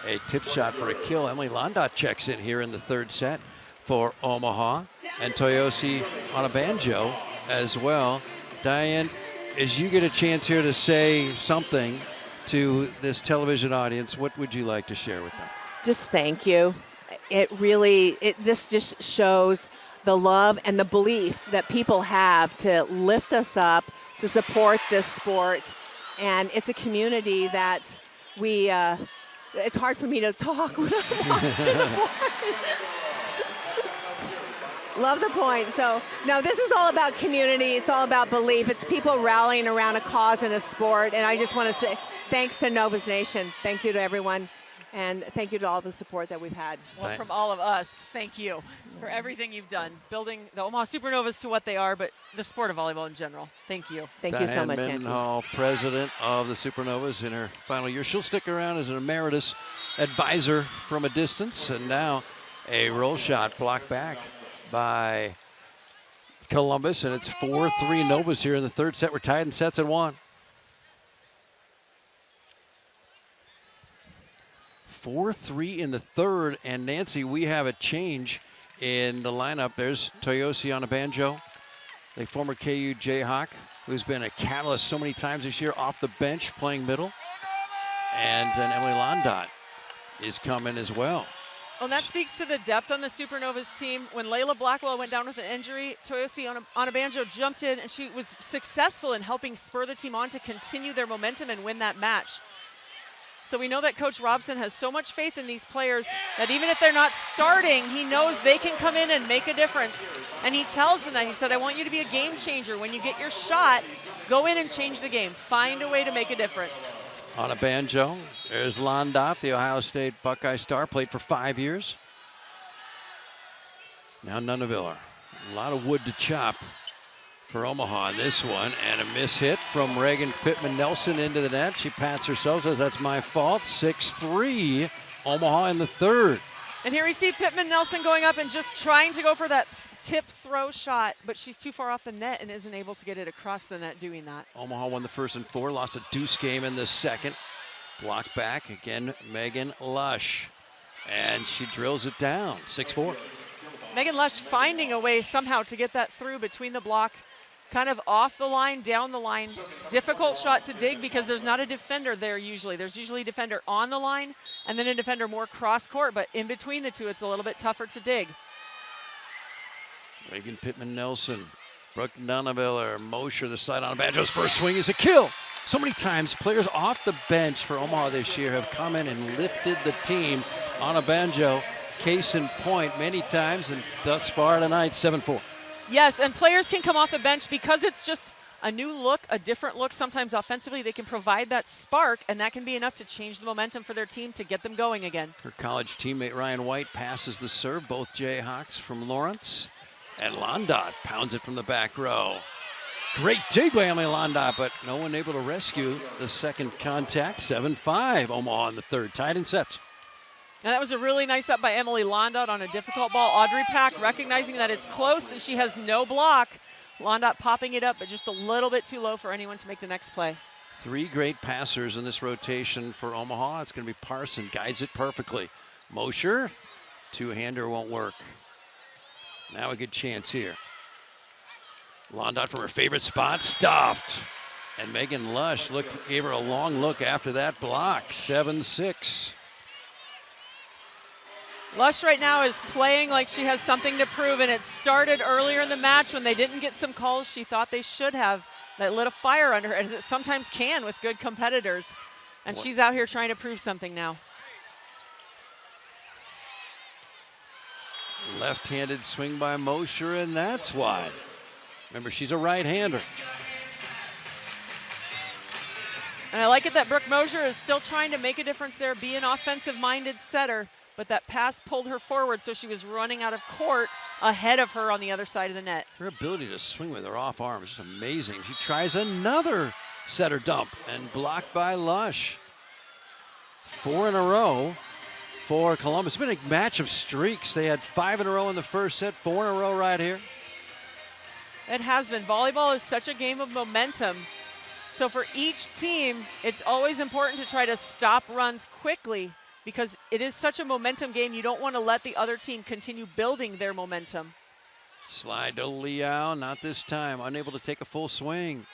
a tip shot for a kill. Emily Landot checks in here in the third set for Omaha, and Toyosi on a banjo as well. Diane, as you get a chance here to say something to this television audience, what would you like to share with them? Just thank you. This just shows the love and the belief that people have to lift us up, to support this sport. And it's a community that it's hard for me to talk when I'm watching the point. Love the point. So, no, this is all about community. It's all about belief. It's people rallying around a cause in a sport. And I just want to say thanks to Novas Nation. Thank you to everyone. And thank you to all the support that we've had. Well, from all of us, thank you for everything you've done, building the Omaha Supernovas to what they are, but the sport of volleyball in general. Thank you. Thank you so much, Diane Nancy. Mendenhall, president of the Supernovas in her final year. She'll stick around as an emeritus advisor from a distance. And now a roll shot blocked back by Columbus, and it's 4-3 Novas here in the third set. We're tied in sets at 1. 4-3 in the third, and Nancy, we have a change in the lineup. There's Toyosi on a banjo, the former KU Jayhawk, who's been a catalyst so many times this year, off the bench playing middle. And then Emily Landot is coming as well. Well, that speaks to the depth on the Supernovas team. When Layla Blackwell went down with an injury, Toyosi Onabanjo jumped in, and she was successful in helping spur the team on to continue their momentum and win that match. So we know that Coach Robson has so much faith in these players that even if they're not starting, he knows they can come in and make a difference. And he tells them that. He said, I want you to be a game changer. When you get your shot, go in and change the game. Find a way to make a difference. On a banjo, there's Londot, the Ohio State Buckeye star, played for 5 years. Now Nunaviller, a lot of wood to chop for Omaha in this one, and a miss hit from Reagan Pittman-Nelson into the net. She pats herself, says that's my fault. 6-3, Omaha in the third. And here we see Pittman-Nelson going up and just trying to go for that tip throw shot, but she's too far off the net and isn't able to get it across the net doing that. Omaha won the first in 4, lost a deuce game in the second. Blocked back, again, Megan Lush. And she drills it down, 6-4. Megan Lush finding a way somehow to get that through between the block, kind of off the line, down the line. Difficult shot to dig because there's not a defender there usually. There's usually a defender on the line and then a defender more cross court, but in between the two, it's a little bit tougher to dig. Reagan Pittman-Nelson, Brooke Nunaviller, Mosher, the side on Banjo's first swing is a kill. So many times players off the bench for Omaha this year have come in and lifted the team on a banjo. Case in point many times, and thus far tonight, 7-4. Yes, and players can come off the bench because it's just a new look, a different look. Sometimes offensively they can provide that spark, and that can be enough to change the momentum for their team to get them going again. Her college teammate Ryan White passes the serve, both Jayhawks from Lawrence. And Londot pounds it from the back row. Great dig by Emily Londot, but no one able to rescue the second contact. 7-5, Omaha in the third, tied in sets. And that was a really nice up by Emily Londot on a difficult ball. Audrey Pack recognizing that it's close and she has no block. Londot popping it up, but just a little bit too low for anyone to make the next play. 3 great passers in this rotation for Omaha. It's going to be Parson, guides it perfectly. Mosher, two-hander won't work. Now a good chance here. Londot from her favorite spot, stuffed. And Megan Lush gave her a long look after that block, 7-6. Lush right now is playing like she has something to prove, and it started earlier in the match when they didn't get some calls she thought they should have. That lit a fire under her, as it sometimes can with good competitors. And she's out here trying to prove something now. Left-handed swing by Mosher, and that's wide. Remember, she's a right-hander. And I like it that Brooke Mosher is still trying to make a difference there, be an offensive-minded setter, but that pass pulled her forward, so she was running out of court ahead of her on the other side of the net. Her ability to swing with her off arm is just amazing. She tries another setter dump and blocked by Lush. 4 in a row for Columbus. It's been a match of streaks. They had 5 in a row in the first set, 4 in a row right here. It has been. Volleyball is such a game of momentum. So for each team, it's always important to try to stop runs quickly because it is such a momentum game. You don't want to let the other team continue building their momentum. Slide to Liao, not this time. Unable to take a full swing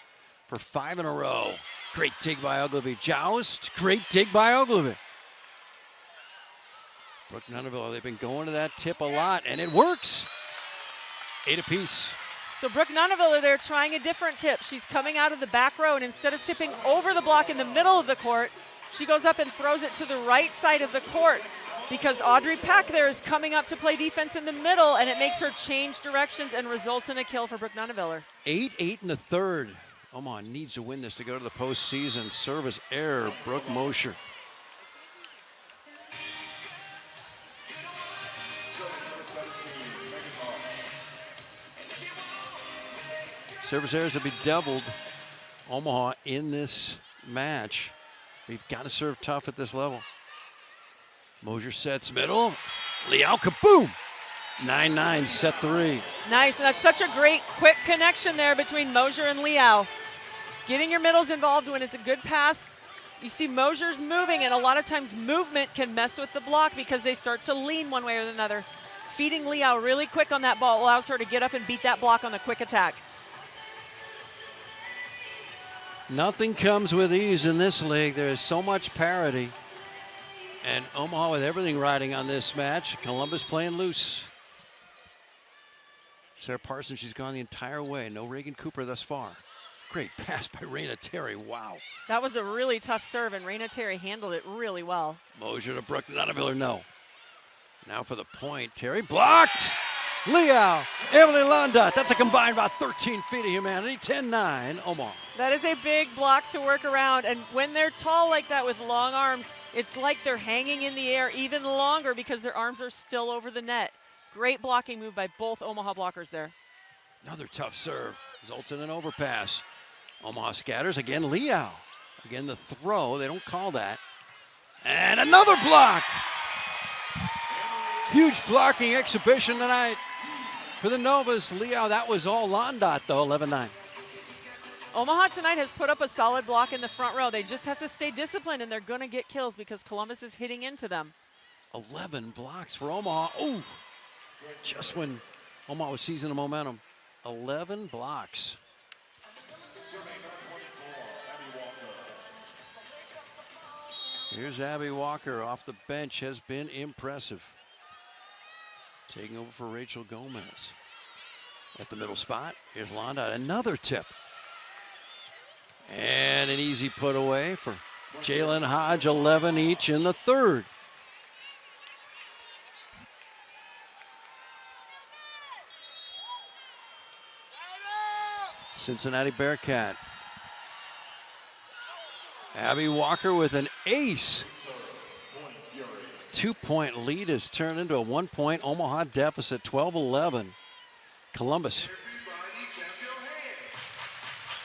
for 5 in a row. Great dig by Ogilvy. Joust, great dig by Ogilvy. Brooke Nunaville, they've been going to that tip a lot, and it works. 8 apiece. So Brooke Nunaville, they're trying a different tip. She's coming out of the back row, and instead of tipping over the block in the middle of the court, she goes up and throws it to the right side of the court because Audrey Pack there is coming up to play defense in the middle, and it makes her change directions and results in a kill for Brooke Nunaville. 8-8 in the third. Omaha needs to win this to go to the postseason. Service error, Brooke Mosher. Service errors have been doubled. Omaha in this match. We've got to serve tough at this level. Mosher sets middle. Liao, kaboom! 9-9, set 3. Nice, and that's such a great quick connection there between Mosher and Liao. Getting your middles involved when it's a good pass. You see Mosher's moving, and a lot of times movement can mess with the block because they start to lean one way or another. Feeding Liao really quick on that ball allows her to get up and beat that block on the quick attack. Nothing comes with ease in this league. There is so much parity. And Omaha with everything riding on this match. Columbus playing loose. Sarah Parsons, she's gone the entire way. No Reagan Cooper thus far. Great pass by Raina Terry. Wow. That was a really tough serve, and Raina Terry handled it really well. Mosier to Brooke Nuneviller, no. Now for the point. Terry blocked. Liao, Emily Londat. That's a combined about 13 feet of humanity. 10-9, Omaha. That is a big block to work around, and when they're tall like that with long arms, it's like they're hanging in the air even longer because their arms are still over the net. Great blocking move by both Omaha blockers there. Another tough serve. Results in an overpass. Omaha scatters. Again, Liao. Again, the throw. They don't call that. And another block. Huge blocking exhibition tonight for the Novas. Liao, that was all Londat, though, 11-9. Omaha tonight has put up a solid block in the front row. They just have to stay disciplined, and they're going to get kills because Columbus is hitting into them. 11 blocks for Omaha. Oh, just when Omaha was seizing the momentum. 11 blocks. Here's Abby Walker off the bench, has been impressive. Taking over for Rachel Gomez. At the middle spot, here's Londa, another tip. And an easy put away for Jalen Hodge, 11 each in the third. Cincinnati Bearcat. Abby Walker with an ace. 2-point lead has turned into a 1-point Omaha deficit, 12-11. Columbus.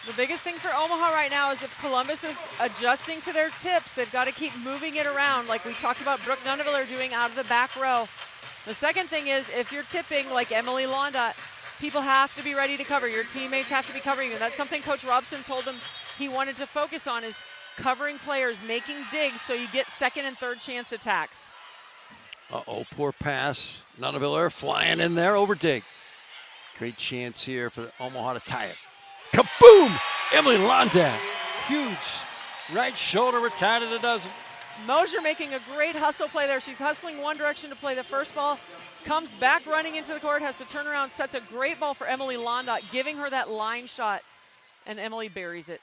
The biggest thing for Omaha right now is if Columbus is adjusting to their tips, they've got to keep moving it around like we talked about Brooke Nuneviller doing out of the back row. The second thing is if you're tipping like Emily Londa, people have to be ready to cover. Your teammates have to be covering you. That's something Coach Robson told them he wanted to focus on is covering players, making digs so you get second and third chance attacks. Uh-oh, poor pass. Nuneviller flying in there over dig. Great chance here for Omaha to tie it. Kaboom! Emily Londa. Huge right shoulder retired at a dozen. Mosier making a great hustle play there. She's hustling one direction to play the first ball, comes back running into the court, has to turn around, sets a great ball for Emily Londa, giving her that line shot, and Emily buries it.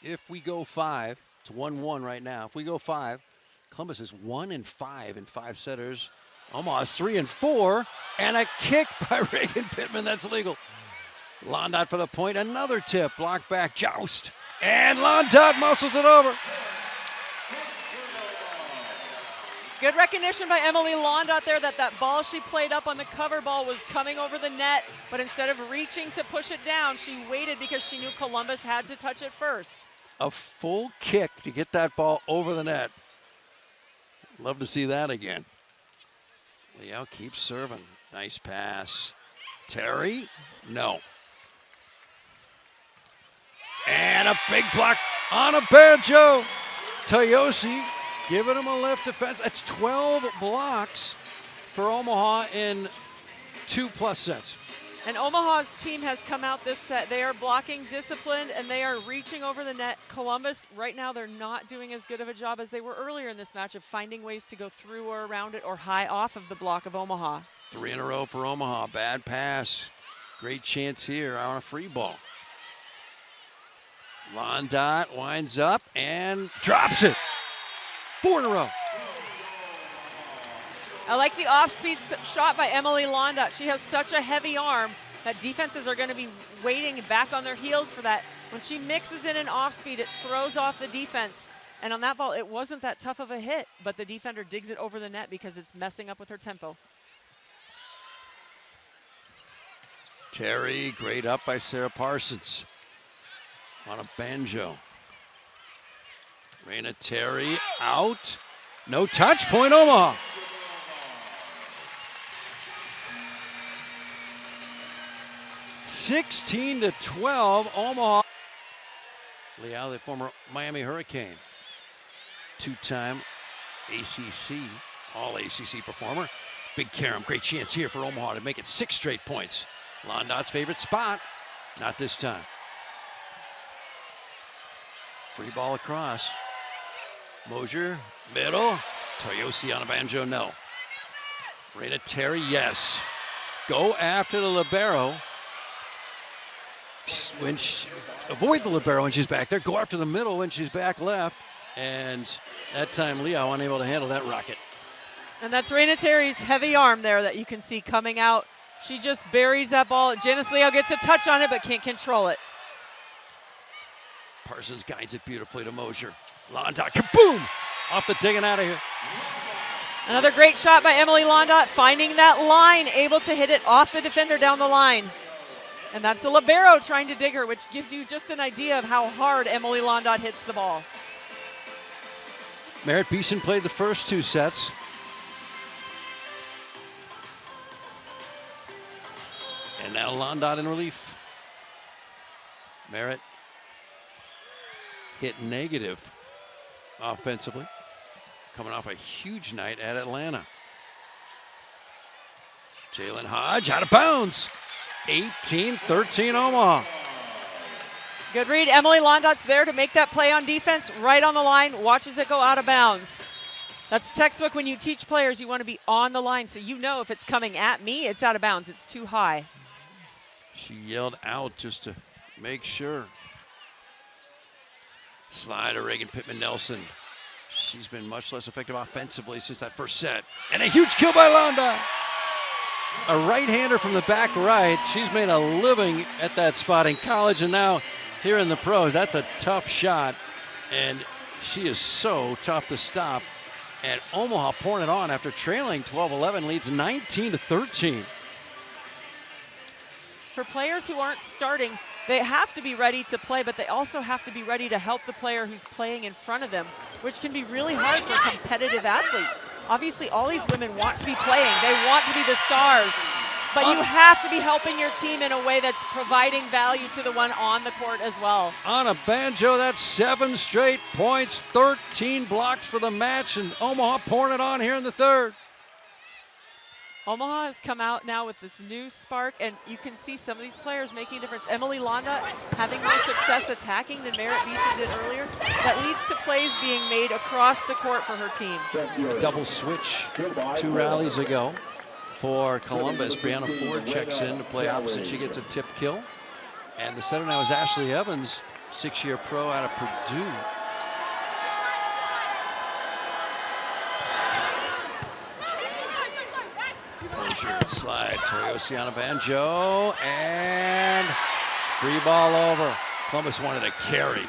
If we go 5, it's 1-1 right now. If we go 5, Columbus is 1-5 in 5 setters. Omaha's 3-4, and a kick by Reagan Pittman. That's legal. Londot for the point. Another tip. Block back. Joust. And Londot muscles it over. Good recognition by Emily Londot there that ball she played up on the cover ball was coming over the net, but instead of reaching to push it down, she waited because she knew Columbus had to touch it first. A full kick to get that ball over the net. Love to see that again. Liao keeps serving. Nice pass. Terry? No. And a big block on a banjo. Toyosi giving him a left defense. That's 12 blocks for Omaha in 2+ sets. And Omaha's team has come out this set. They are blocking disciplined and they are reaching over the net. Columbus, right now, they're not doing as good of a job as they were earlier in this match of finding ways to go through or around it or high off of the block of Omaha. 3 in a row for Omaha. Bad pass. Great chance here on a free ball. Londot winds up and drops it. 4 in a row. I like the off-speed shot by Emily Londot. She has such a heavy arm that defenses are going to be waiting back on their heels for that. When she mixes in an off-speed, it throws off the defense. And on that ball, it wasn't that tough of a hit, but the defender digs it over the net because it's messing up with her tempo. Terry, great up by Sarah Parsons on a banjo. Raina Terry out. No touch, point Omaha. (16-12) Omaha. Liao, the former Miami Hurricane, 2-time ACC, all ACC performer. Big Karam, great chance here for Omaha to make it 6 straight points. Londot's favorite spot, not this time. Free ball across. Mosier, middle, Toyosi on a banjo, no. Raina Terry, yes. Go after the libero. Avoid the libero when she's back there. Go after the middle when she's back left. And that time, Leo unable to handle that rocket. And that's Raina Terry's heavy arm there that you can see coming out. She just buries that ball. Janice Leo gets a touch on it, but can't control it. Parsons guides it beautifully to Mosier. Londot, kaboom! Off the digging out of here. Another great shot by Emily Londot, finding that line, able to hit it off the defender down the line. And that's the libero trying to dig her, which gives you just an idea of how hard Emily Londot hits the ball. Merritt Beeson played the first 2 sets. And now Londot in relief. Merritt hit negative offensively, coming off a huge night at Atlanta. Jalen Hodge out of bounds. 18-13 Omaha. Good read. Emily Londot's there to make that play on defense, right on the line, watches it go out of bounds. That's textbook when you teach players you want to be on the line, so you know if it's coming at me, it's out of bounds, it's too high. She yelled out just to make sure. Slide to Reagan Pittman-Nelson. She's been much less effective offensively since that first set. And a huge kill by Londot. A right-hander from the back right. She's made a living at that spot in college and now here in the pros. That's a tough shot, and she is so tough to stop. And Omaha pouring it on after trailing 12-11, leads 19-13. For players who aren't starting, they have to be ready to play, but they also have to be ready to help the player who's playing in front of them, which can be really hard for a competitive athlete. Obviously, all these women want to be playing. They want to be the stars, but you have to be helping your team in a way that's providing value to the one on the court as well. On a banjo, that's 7 straight points, 13 blocks for the match, and Omaha pouring it on here in the third. Omaha has come out now with this new spark, and you can see some of these players making a difference. Emily Londot having more success attacking than Merritt Beeson did earlier. That leads to plays being made across the court for her team. A double switch 2 rallies ago for Columbus. Brianna Ford checks in to play opposite. She gets a tip kill. And the setter now is Ashley Evans, 6-year pro out of Purdue. Slide, Toyosi on a banjo, and free ball over. Columbus wanted a carry,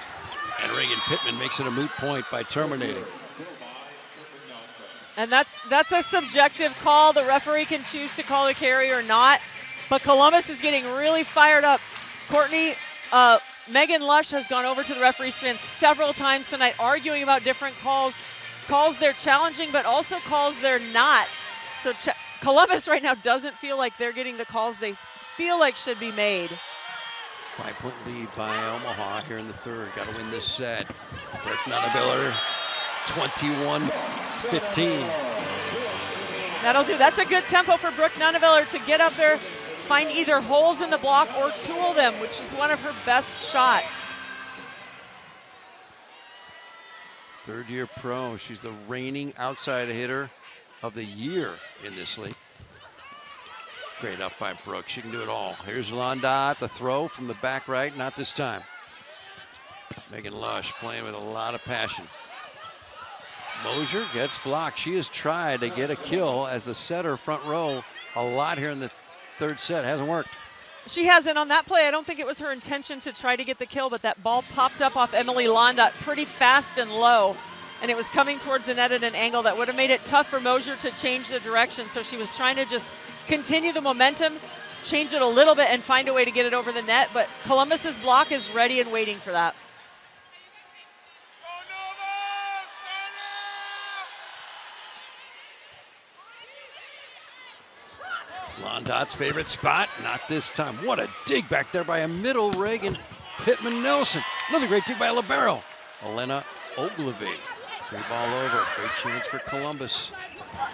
and Reagan Pittman makes it a moot point by terminating. And that's a subjective call. The referee can choose to call a carry or not, but Columbus is getting really fired up. Courtney, Megan Lush has gone over to the referee's stand several times tonight, arguing about different calls they're challenging, but also calls they're not. So Columbus right now doesn't feel like they're getting the calls they feel like should be made. 5-point lead by Omaha here in the third. Got to win this set. Brooke Nunaviller, 21-15. That'll do. That's a good tempo for Brooke Nunaviller to get up there, find either holes in the block or tool them, which is one of her best shots. Third-year pro. She's the reigning outside hitter of the year in this league. Great up by Brooke. She can do it all. Here's Londot, the throw from the back right, not this time. Megan Lush playing with a lot of passion. Mosier gets blocked. She has tried to get a kill as the setter front row a lot here in the third set. Hasn't worked. She hasn't on that play. I don't think it was her intention to try to get the kill, but that ball popped up off Emily Londot pretty fast and low, and it was coming towards the net at an angle that would have made it tough for Mosier to change the direction. So she was trying to just continue the momentum, change it a little bit, and find a way to get it over the net. But Columbus's block is ready and waiting for that. Londot's favorite spot, not this time. What a dig back there by a middle Reagan Pittman-Nelson. Another great dig by a libero, Elena Ogilvie. Free ball over, great chance for Columbus.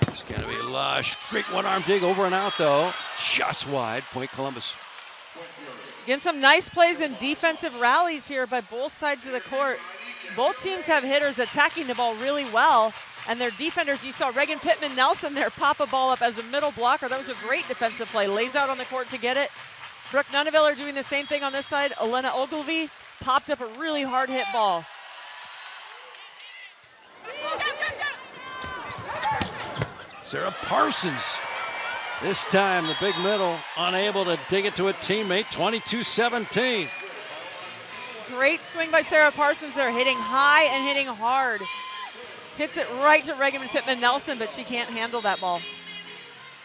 It's gonna be Lush. Great one-arm dig, over and out though. Shots wide, point Columbus. Again, some nice plays and defensive rallies here by both sides of the court. Both teams have hitters attacking the ball really well, And their defenders, you saw Reagan Pittman-Nelson there pop a ball up as a middle blocker. That was a great defensive play. Lays out on the court to get it. Brooke Nuneville are doing the same thing on this side. Elena Ogilvie popped up a really hard hit ball. Sarah Parsons. This time the big middle unable to dig it to a teammate, 22-17. Great swing by Sarah Parsons there, hitting high and hitting hard. Hits it right to Reagan Pittman-Nelson, but she can't handle that ball.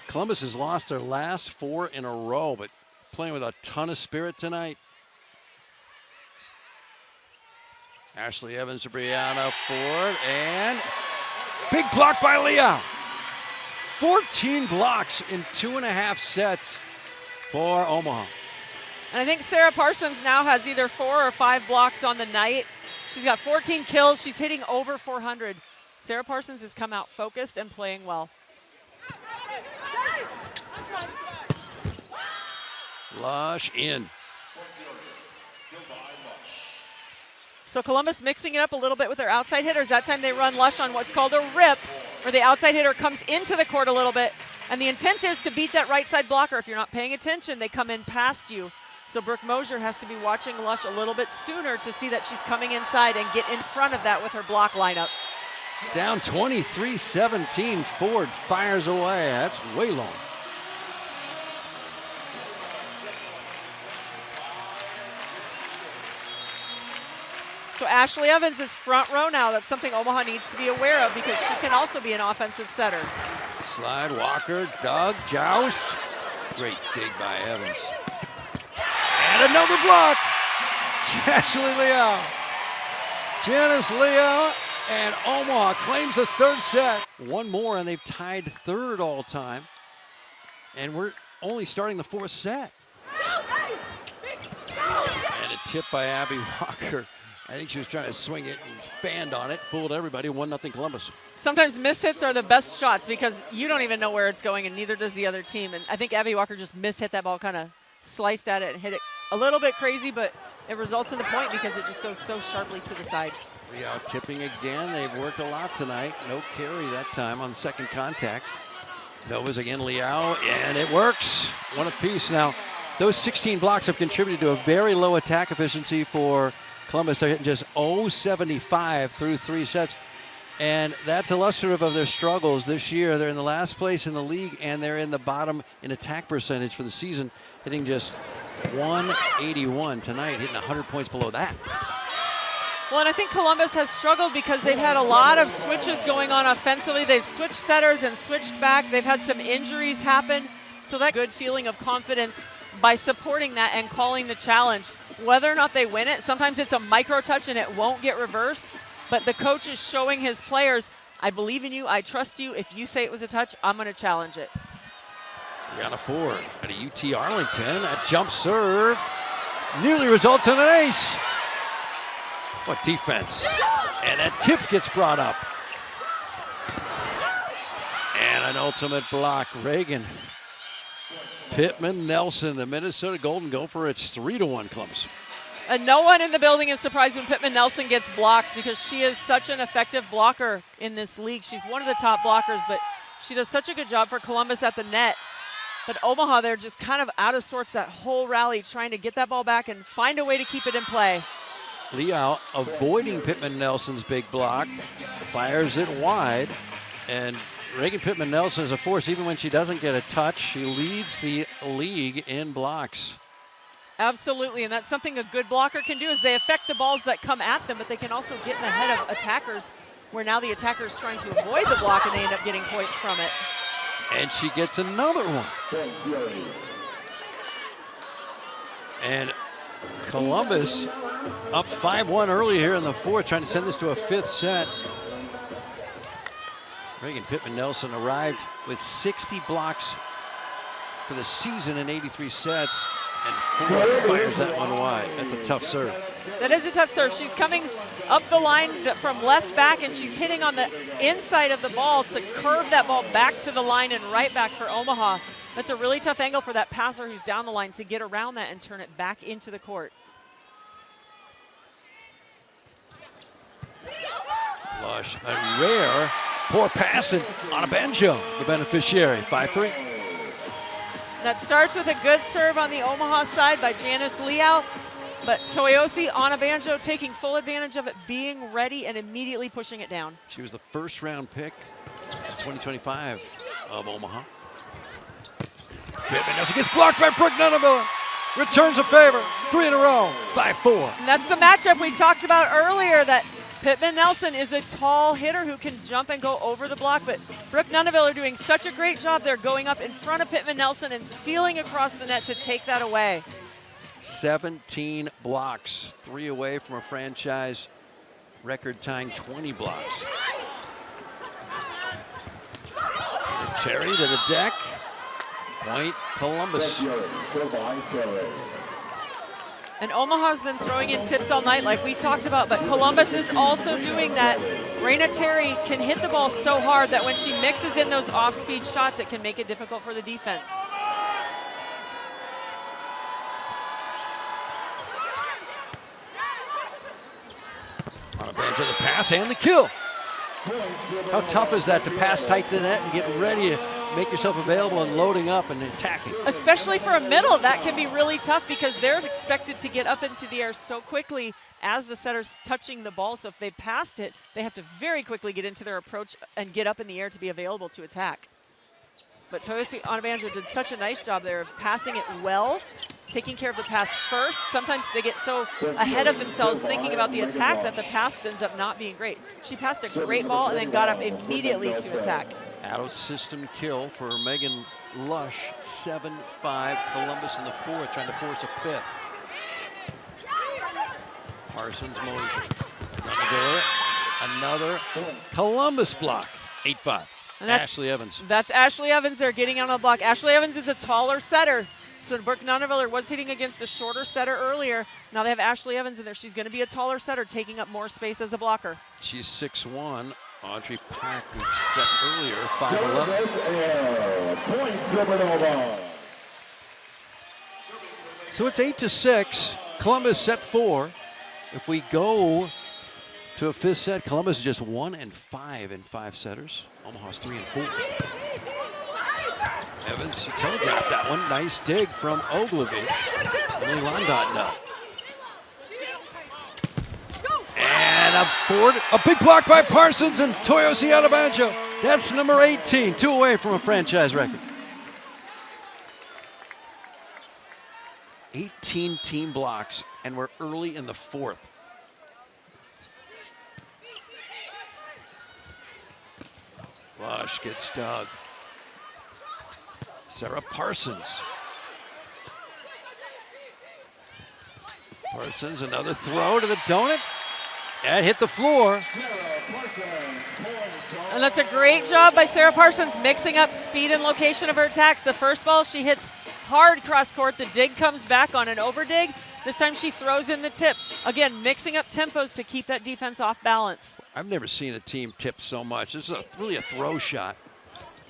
Columbus has lost their last 4 in a row, but playing with a ton of spirit tonight. Ashley Evans to Brianna Ford, and big block by Leah. 14 blocks in 2.5 sets for Omaha. And I think Sarah Parsons now has either 4 or 5 blocks on the night. She's got 14 kills. She's hitting over 400. Sarah Parsons has come out focused and playing well. Lush in. So Columbus mixing it up a little bit with their outside hitters. That time they run Lush on what's called a rip, where the outside hitter comes into the court a little bit. And the intent is to beat that right side blocker. If you're not paying attention, they come in past you. So Brooke Mosier has to be watching Lush a little bit sooner to see that she's coming inside and get in front of that with her block lineup. Down 23-17, Ford fires away. That's way long. So Ashley Evans is front row now. That's something Omaha needs to be aware of because she can also be an offensive setter. Slide, Walker, dug, joust. Great dig by Evans. And another block. Ashley Leal. Janice Leal, and Omaha claims the third set. One more and they've tied third all time. And we're only starting the 4th set. And a tip by Abby Walker. I think she was trying to swing it and fanned on it, fooled everybody, 1-0 Columbus. Sometimes mishits are the best shots because you don't even know where it's going and neither does the other team. And I think Abby Walker just mishit that ball, kind of sliced at it and hit it a little bit crazy, but it results in the point because it just goes so sharply to the side. Leal tipping again. They've worked a lot tonight. No carry that time on the second contact. Novas again, Leal, and it works. One apiece now. Those 16 blocks have contributed to a very low attack efficiency for Columbus. They're hitting just 0.75 through 3 sets. And that's illustrative of their struggles this year. They're in the last place in the league, and they're in the bottom in attack percentage for the season, hitting just 181 tonight, hitting 100 points below that. Well, and I think Columbus has struggled because they've had a lot of switches going on offensively. They've switched setters and switched back. They've had some injuries happen. So that good feeling of confidence by supporting that and calling the challenge. Whether or not they win it, sometimes it's a micro touch and it won't get reversed. But the coach is showing his players, I believe in you, I trust you. If you say it was a touch, I'm going to challenge it. Brianna Ford at a UT Arlington. That jump serve nearly results in an ace. What defense. And that tip gets brought up. And an ultimate block. Reagan Pittman-Nelson, the Minnesota Golden Gopher. It's 3-1 Columbus. And no one in the building is surprised when Pittman-Nelson gets blocks because she is such an effective blocker in this league. She's one of the top blockers, but she does such a good job for Columbus at the net. But Omaha, they're just kind of out of sorts that whole rally, trying to get that ball back and find a way to keep it in play. Leal avoiding Pittman-Nelson's big block, fires it wide, and Reagan Pittman-Nelson is a force. Even when she doesn't get a touch, she leads the league in blocks. Absolutely, and that's something a good blocker can do is they affect the balls that come at them, but they can also get in the head of attackers, where now the attacker is trying to avoid the block and they end up getting points from it. And she gets another one. And Columbus up 5-1 early here in the 4th, trying to send this to a 5th set. Reagan Pittman-Nelson arrived with 60 blocks for the season in 83 sets, and Ford fires that one wide. That's a tough serve. That is a tough serve. She's coming up the line from left back, and she's hitting on the inside of the ball to curve that ball back to the line and right back for Omaha. That's a really tough angle for that passer who's down the line to get around that and turn it back into the court. Lush, a rare Poor pass, and Onabanjo, the beneficiary, 5-3. That starts with a good serve on the Omaha side by Janice Liao, but Toyosi Onabanjo taking full advantage of it, being ready and immediately pushing it down. She was the first round pick in 2025 of Omaha. Pittman Nelson gets blocked by Brooke Nunaville. Returns a favor, 3 in a row, 5-4. And that's the matchup we talked about earlier, that Pittman Nelson is a tall hitter who can jump and go over the block, but Brooke Nunaville are doing such a great job there going up in front of Pittman Nelson and sealing across the net to take that away. 17 blocks, 3 away from a franchise record tying 20 blocks. Terry to the deck. Point Columbus. And Omaha's been throwing in tips all night like we talked about, but Columbus is also doing that. Raina Terry can hit the ball so hard that when she mixes in those off-speed shots, it can make it difficult for the defense. Onabanjo the pass and the kill. How tough is that to pass tight to the net and get ready to make yourself available and loading up and attacking? Especially for a middle, that can be really tough because they're expected to get up into the air so quickly as the setter's touching the ball. So if they passed it, they have to very quickly get into their approach and get up in the air to be available to attack. But Toyosi Onabanjo did such a nice job there of passing it well, taking care of the pass first. Sometimes they get so ahead of themselves thinking about the attack that the pass ends up not being great. She passed a great ball and then got up immediately to attack. Out-of-system kill for Megan Lush, 7-5. Columbus in the fourth, trying to force a fifth. Parsons Mosier. Another Columbus block, 8-5. And that's Ashley Evans. That's Ashley Evans there getting on the block. Ashley Evans is a taller setter. So Brooke Nunaville was hitting against a shorter setter earlier. Now they have Ashley Evans in there. She's going to be a taller setter, taking up more space as a blocker. She's 6'1". Audrey Pack, who set earlier, 5'11". Point Supernovas. So it's 8-6. Columbus set 4. If we go to a fifth set, Columbus is just 1-5 in 5 setters. Omaha's 3-4. Evans, she telegraphed that one. Nice dig from Ogilvy. Only Londot no. And a big block by Parsons and Toyosi Onabanjo. That's number 18, 2 away from a franchise record. 18 team blocks, and we're early in the fourth. Lush gets dug. Sarah Parsons. Parsons, another throw to the donut. That hit the floor. And that's a great job by Sarah Parsons, mixing up speed and location of her attacks. The first ball, she hits hard cross court. The dig comes back on an over dig. This time she throws in the tip. Again, mixing up tempos to keep that defense off balance. I've never seen a team tip so much. This is really a throw shot.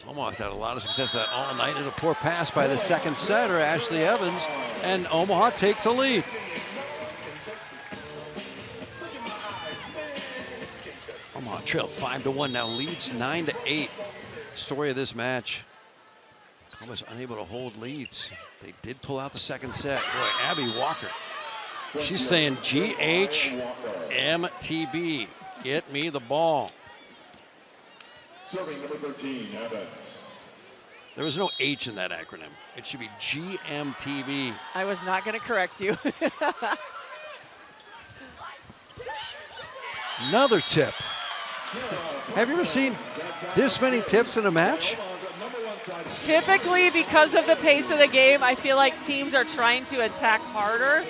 Omaha's had a lot of success with that all night. There's a poor pass by the second setter, Ashley Evans, and Omaha takes a lead. Omaha trailed 5-1, now leads 9-8. Story of this match, Columbus unable to hold leads. They did pull out the second set. Boy, Abby Walker, she's saying GHMTB, get me the ball. Serving number 13, Evans. There was no H in that acronym. It should be GMTB. I was not going to correct you. Another tip. Have you ever seen this many tips in a match? Typically, because of the pace of the game, I feel like teams are trying to attack harder.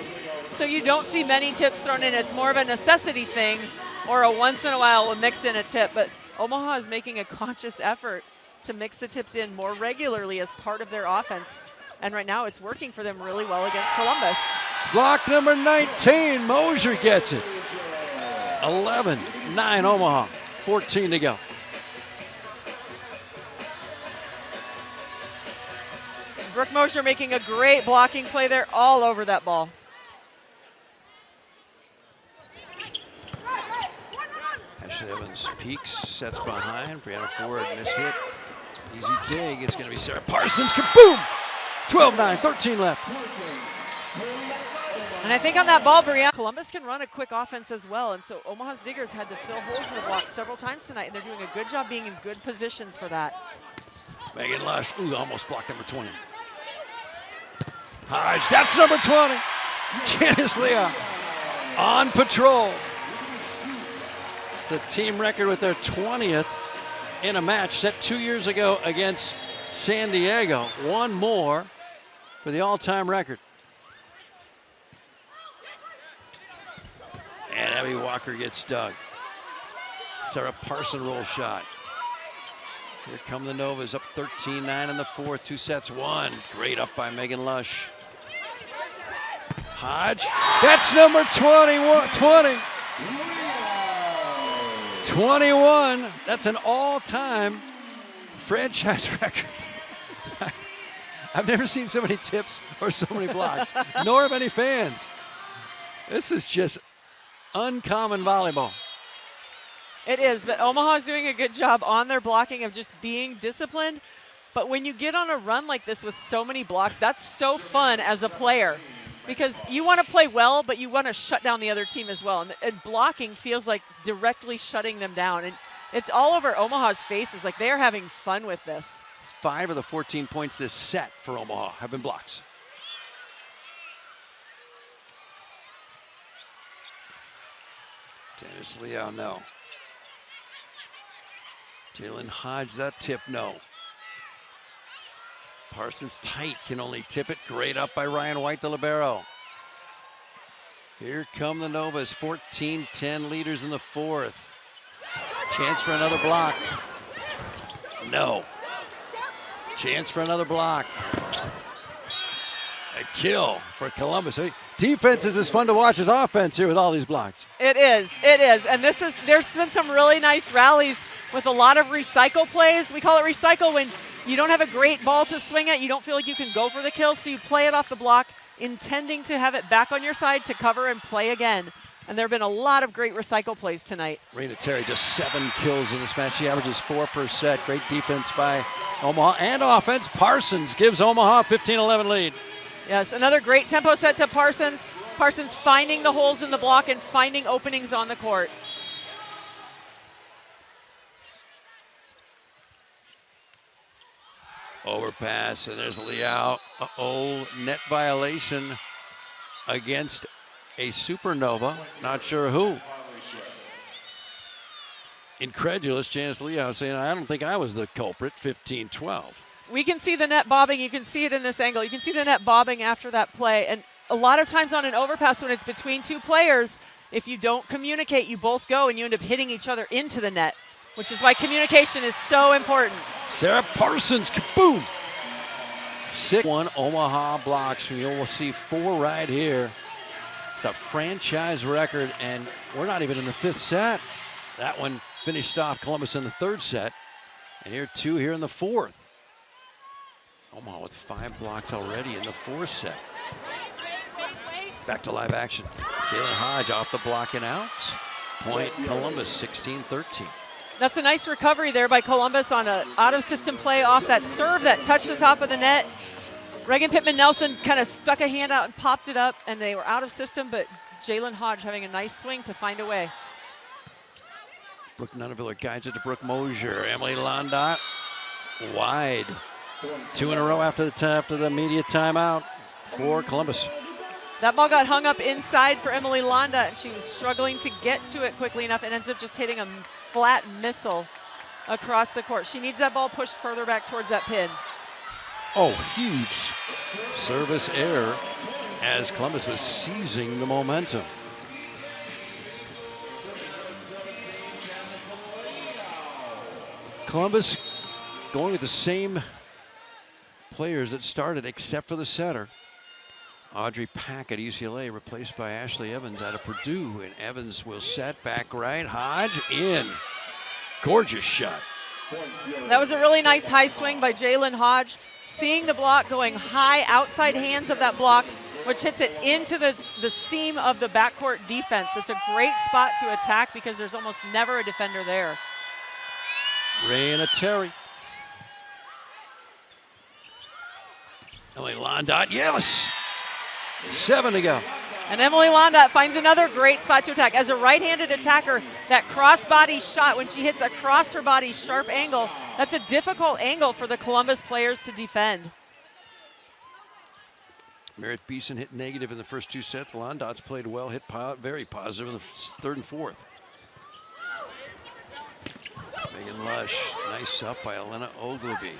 So you don't see many tips thrown in. It's more of a necessity thing, or a once in a while we'll mix in a tip. But Omaha is making a conscious effort to mix the tips in more regularly as part of their offense. And right now it's working for them really well against Columbus. Block number 19, Mosier gets it. 11-9 Omaha, 14 to go. Brooke Mosier making a great blocking play there all over that ball. Ashley Evans peeks, sets behind. Brianna Ford mishit. Easy dig. It's going to be Sarah Parsons. Kaboom! 12-9, 13 left. And I think on that ball, Brianna, Columbus can run a quick offense as well. And so Omaha's Diggers had to fill holes in the block several times tonight, and they're doing a good job being in good positions for that. Megan Lush, ooh, almost blocked number 20. Hodge, that's number 20. Janice Leah on patrol. It's a team record with their 20th in a match set 2 years ago against San Diego. One more for the all-time record. And Abby Walker gets dug. Sarah Parson roll shot. Here come the Novas, up 13-9 in the fourth, 2 sets, 1. Great up by Megan Lush. Hodge, that's number 21. That's an all-time franchise record. I've never seen so many tips or so many blocks, nor have any fans. This is just uncommon volleyball. It is, but Omaha's doing a good job on their blocking of just being disciplined. But when you get on a run like this with so many blocks, that's so fun as a player because you want to play well, but you want to shut down the other team as well. And blocking feels like directly shutting them down. And it's all over Omaha's faces, like they're having fun with this. 5 of the 14 points this set for Omaha have been blocks. Janice Leah, no. Jalen Hodge, that tip, no. Parsons tight, can only tip it. Great up by Ryan White, the libero. Here come the Novas, 14-10 leaders in the fourth. Chance for another block. No. Chance for another block. A kill for Columbus. Defense is as fun to watch as offense here with all these blocks. It is, and there's been some really nice rallies with a lot of recycle plays. We call it recycle when you don't have a great ball to swing at, you don't feel like you can go for the kill, so you play it off the block, intending to have it back on your side to cover and play again. And there have been a lot of great recycle plays tonight. Raina Terry just 7 kills in this match. She averages 4 per set. Great defense by Omaha and offense. Parsons gives Omaha a 15-11 lead. Yes, another great tempo set to Parsons. Parsons finding the holes in the block and finding openings on the court. Overpass, and there's Liao. Uh-oh, net violation against a Supernova. Not sure who. Incredulous, Janice Liao saying, I don't think I was the culprit, 15-12. We can see the net bobbing. You can see it in this angle. You can see the net bobbing after that play. And a lot of times on an overpass when it's between two players, if you don't communicate, you both go and you end up hitting each other into the net, which is why communication is so important. Sarah Parsons, kaboom! 6-1 Omaha blocks. You will see 4 right here. It's a franchise record, and we're not even in the 5th set. That one finished off Columbus in the 3rd set, and here 2 here in the 4th. Omaha with 5 blocks already in the 4th set. Back to live action. Jalen Hodge off the block and out. Point Columbus, 16-13. That's a nice recovery there by Columbus on an out-of-system play off that serve that touched the top of the net. Reagan Pittman-Nelson kind of stuck a hand out and popped it up, and they were out of system, but Jalen Hodge having a nice swing to find a way. Brooke Nunaviller guides it to Brooke Mosier. Emily Landot wide. 2 in a row after the media timeout for Columbus. That ball got hung up inside for Emily Londa, and she was struggling to get to it quickly enough and ends up just hitting a flat missile across the court. She needs that ball pushed further back towards that pin. Oh, huge service error as Columbus was seizing the momentum. Columbus going with the same players that started except for the setter. Audrey Pack at UCLA replaced by Ashley Evans out of Purdue, and Evans will set back right. Hodge in. Gorgeous shot. That was a really nice high swing by Jalen Hodge. Seeing the block going high outside hands of that block, which hits it into the seam of the backcourt defense. It's a great spot to attack because there's almost never a defender there. Raina Terry. Emily Londot, yes! 7 to go. And Emily Londot finds another great spot to attack. As a right-handed attacker, that cross-body shot, when she hits across her body, sharp angle, that's a difficult angle for the Columbus players to defend. Merritt Beeson hit negative in the first 2 sets. Londot's played well, hit very positive in the 3rd and 4th. Megan Lush, nice up by Elena Ogilvy.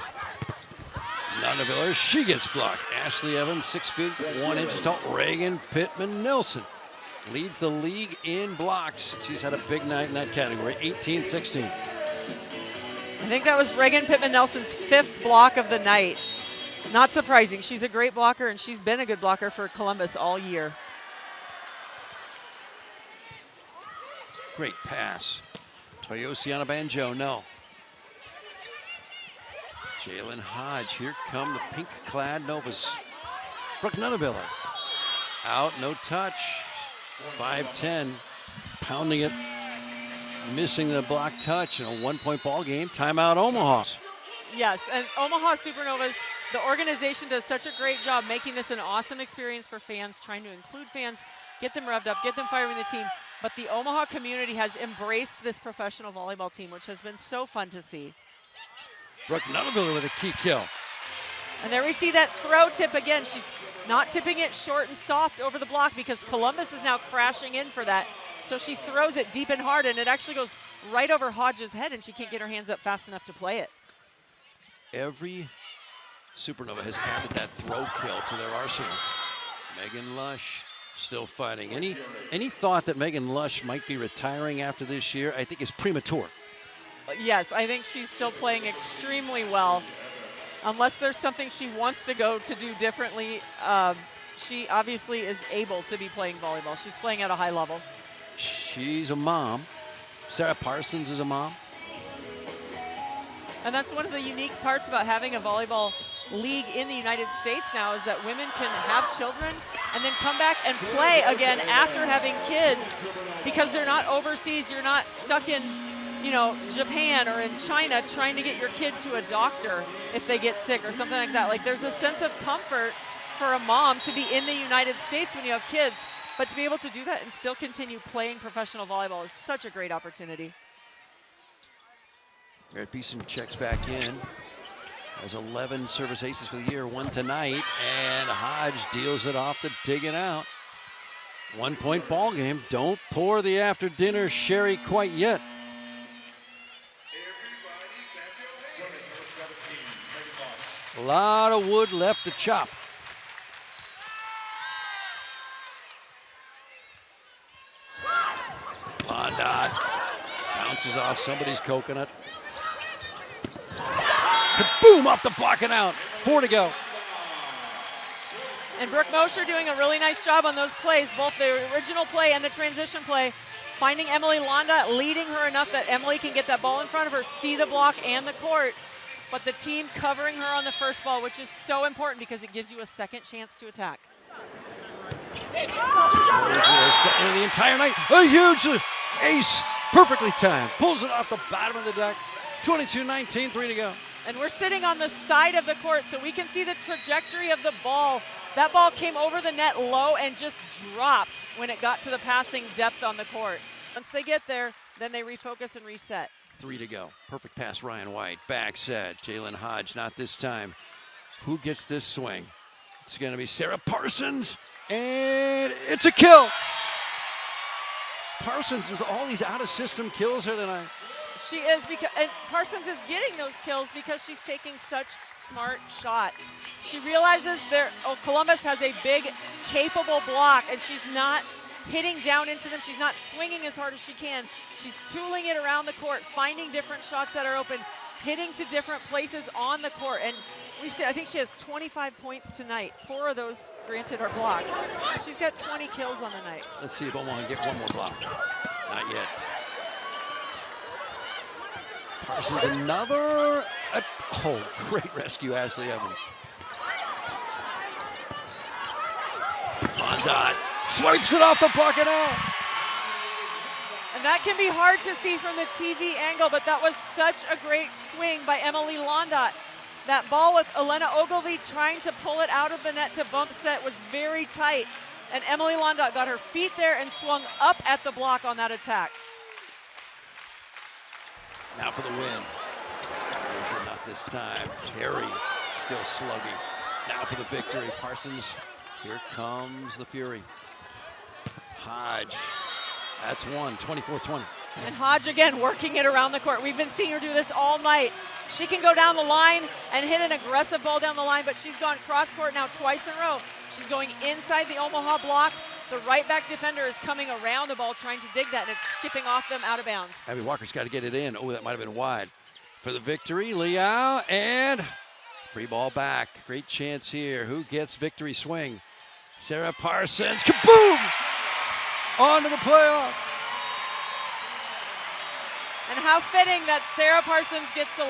Nunaviller, she gets blocked. Ashley Evans, 6 feet, 1 inch tall. Reagan Pittman Nelson leads the league in blocks. She's had a big night in that category, 18-16. I think that was Reagan Pittman Nelson's 5th block of the night. Not surprising. She's a great blocker, and she's been a good blocker for Columbus all year. Great pass. Toyosiana Banjo, no. Jalen Hodge, here come the pink-clad Novas. Brooke Nunaviller, out, no touch. 5-10, pounding it, missing the block touch in a 1-point ball game. Timeout, Omaha. Yes, and Omaha Supernovas, the organization does such a great job making this an awesome experience for fans, trying to include fans, get them revved up, get them firing the team. But the Omaha community has embraced this professional volleyball team, which has been so fun to see. Brooke Nunaviller with a key kill. And there we see that throw tip again. She's not tipping it short and soft over the block because Columbus is now crashing in for that. So she throws it deep and hard, and it actually goes right over Hodge's head, and she can't get her hands up fast enough to play it. Every Supernova has added that throw kill to their arsenal. Megan Lush still fighting. Any thought that Megan Lush might be retiring after this year, I think is premature. Yes, I think she's still playing extremely well. Unless there's something she wants to go to do differently, she obviously is able to be playing volleyball. She's playing at a high level. She's a mom. Sarah Parsons is a mom. And that's one of the unique parts about having a volleyball league in the United States now, is that women can have children and then come back and play again after having kids, because they're not overseas. You're not stuck in, you know, Japan or in China trying to get your kid to a doctor if they get sick or something like that. Like, there's a sense of comfort for a mom to be in the United States when you have kids, but to be able to do that and still continue playing professional volleyball is such a great opportunity. Merritt Beeson checks back in. Has 11 service aces for the year, 1 tonight, and Hodge deals it off the digging out. 1-point ball game. Don't pour the after dinner sherry quite yet. A lot of wood left to chop. Londot bounces off somebody's coconut. Boom, off the block and out. 4 to go. And Brooke Mosher doing a really nice job on those plays, both the original play and the transition play, finding Emily Londot, leading her enough that Emily can get that ball in front of her, see the block and the court, but the team covering her on the first ball, which is so important because it gives you a second chance to attack. The entire night, a huge ace, perfectly timed. Pulls it off the bottom of the deck. 22-19, 3 to go. And we're sitting on the side of the court, so we can see the trajectory of the ball. That ball came over the net low and just dropped when it got to the passing depth on the court. Once they get there, then they refocus and reset. 3 to go. Perfect pass, Ryan White. Back set. Jalen Hodge, not this time. Who gets this swing? It's going to be Sarah Parsons, and it's a kill. Parsons does all these out-of-system kills here tonight. She is, because, and Parsons is getting those kills because she's taking such smart shots. She realizes Columbus has a big, capable block, and she's not hitting down into them. She's not swinging as hard as she can. She's tooling it around the court, finding different shots that are open, hitting to different places on the court. And I think she has 25 points tonight. 4 of those, granted, are blocks. She's got 20 kills on the night. Let's see if Omaha can get one more block. Not yet. Parsons, another. Great rescue, Ashley Evans. Londot swipes it off the bucket out. And that can be hard to see from the TV angle, but that was such a great swing by Emily Londot. That ball with Elena Ogilvy trying to pull it out of the net to bump set was very tight. And Emily Londot got her feet there and swung up at the block on that attack. Now for the win. Not this time. Terry still slugging. Now for the victory. Parsons. Here comes the Fury. Hodge. That's one. 24-20. And Hodge again working it around the court. We've been seeing her do this all night. She can go down the line and hit an aggressive ball down the line, but she's gone cross court now twice in a row. She's going inside the Omaha block. The right back defender is coming around the ball trying to dig that, and it's skipping off them out of bounds. Abby Walker's got to get it in. Oh, that might have been wide. For the victory, Liao, and free ball back. Great chance here. Who gets victory swing? Sarah Parsons. Kaboom! On to the playoffs. And how fitting that Sarah Parsons gets the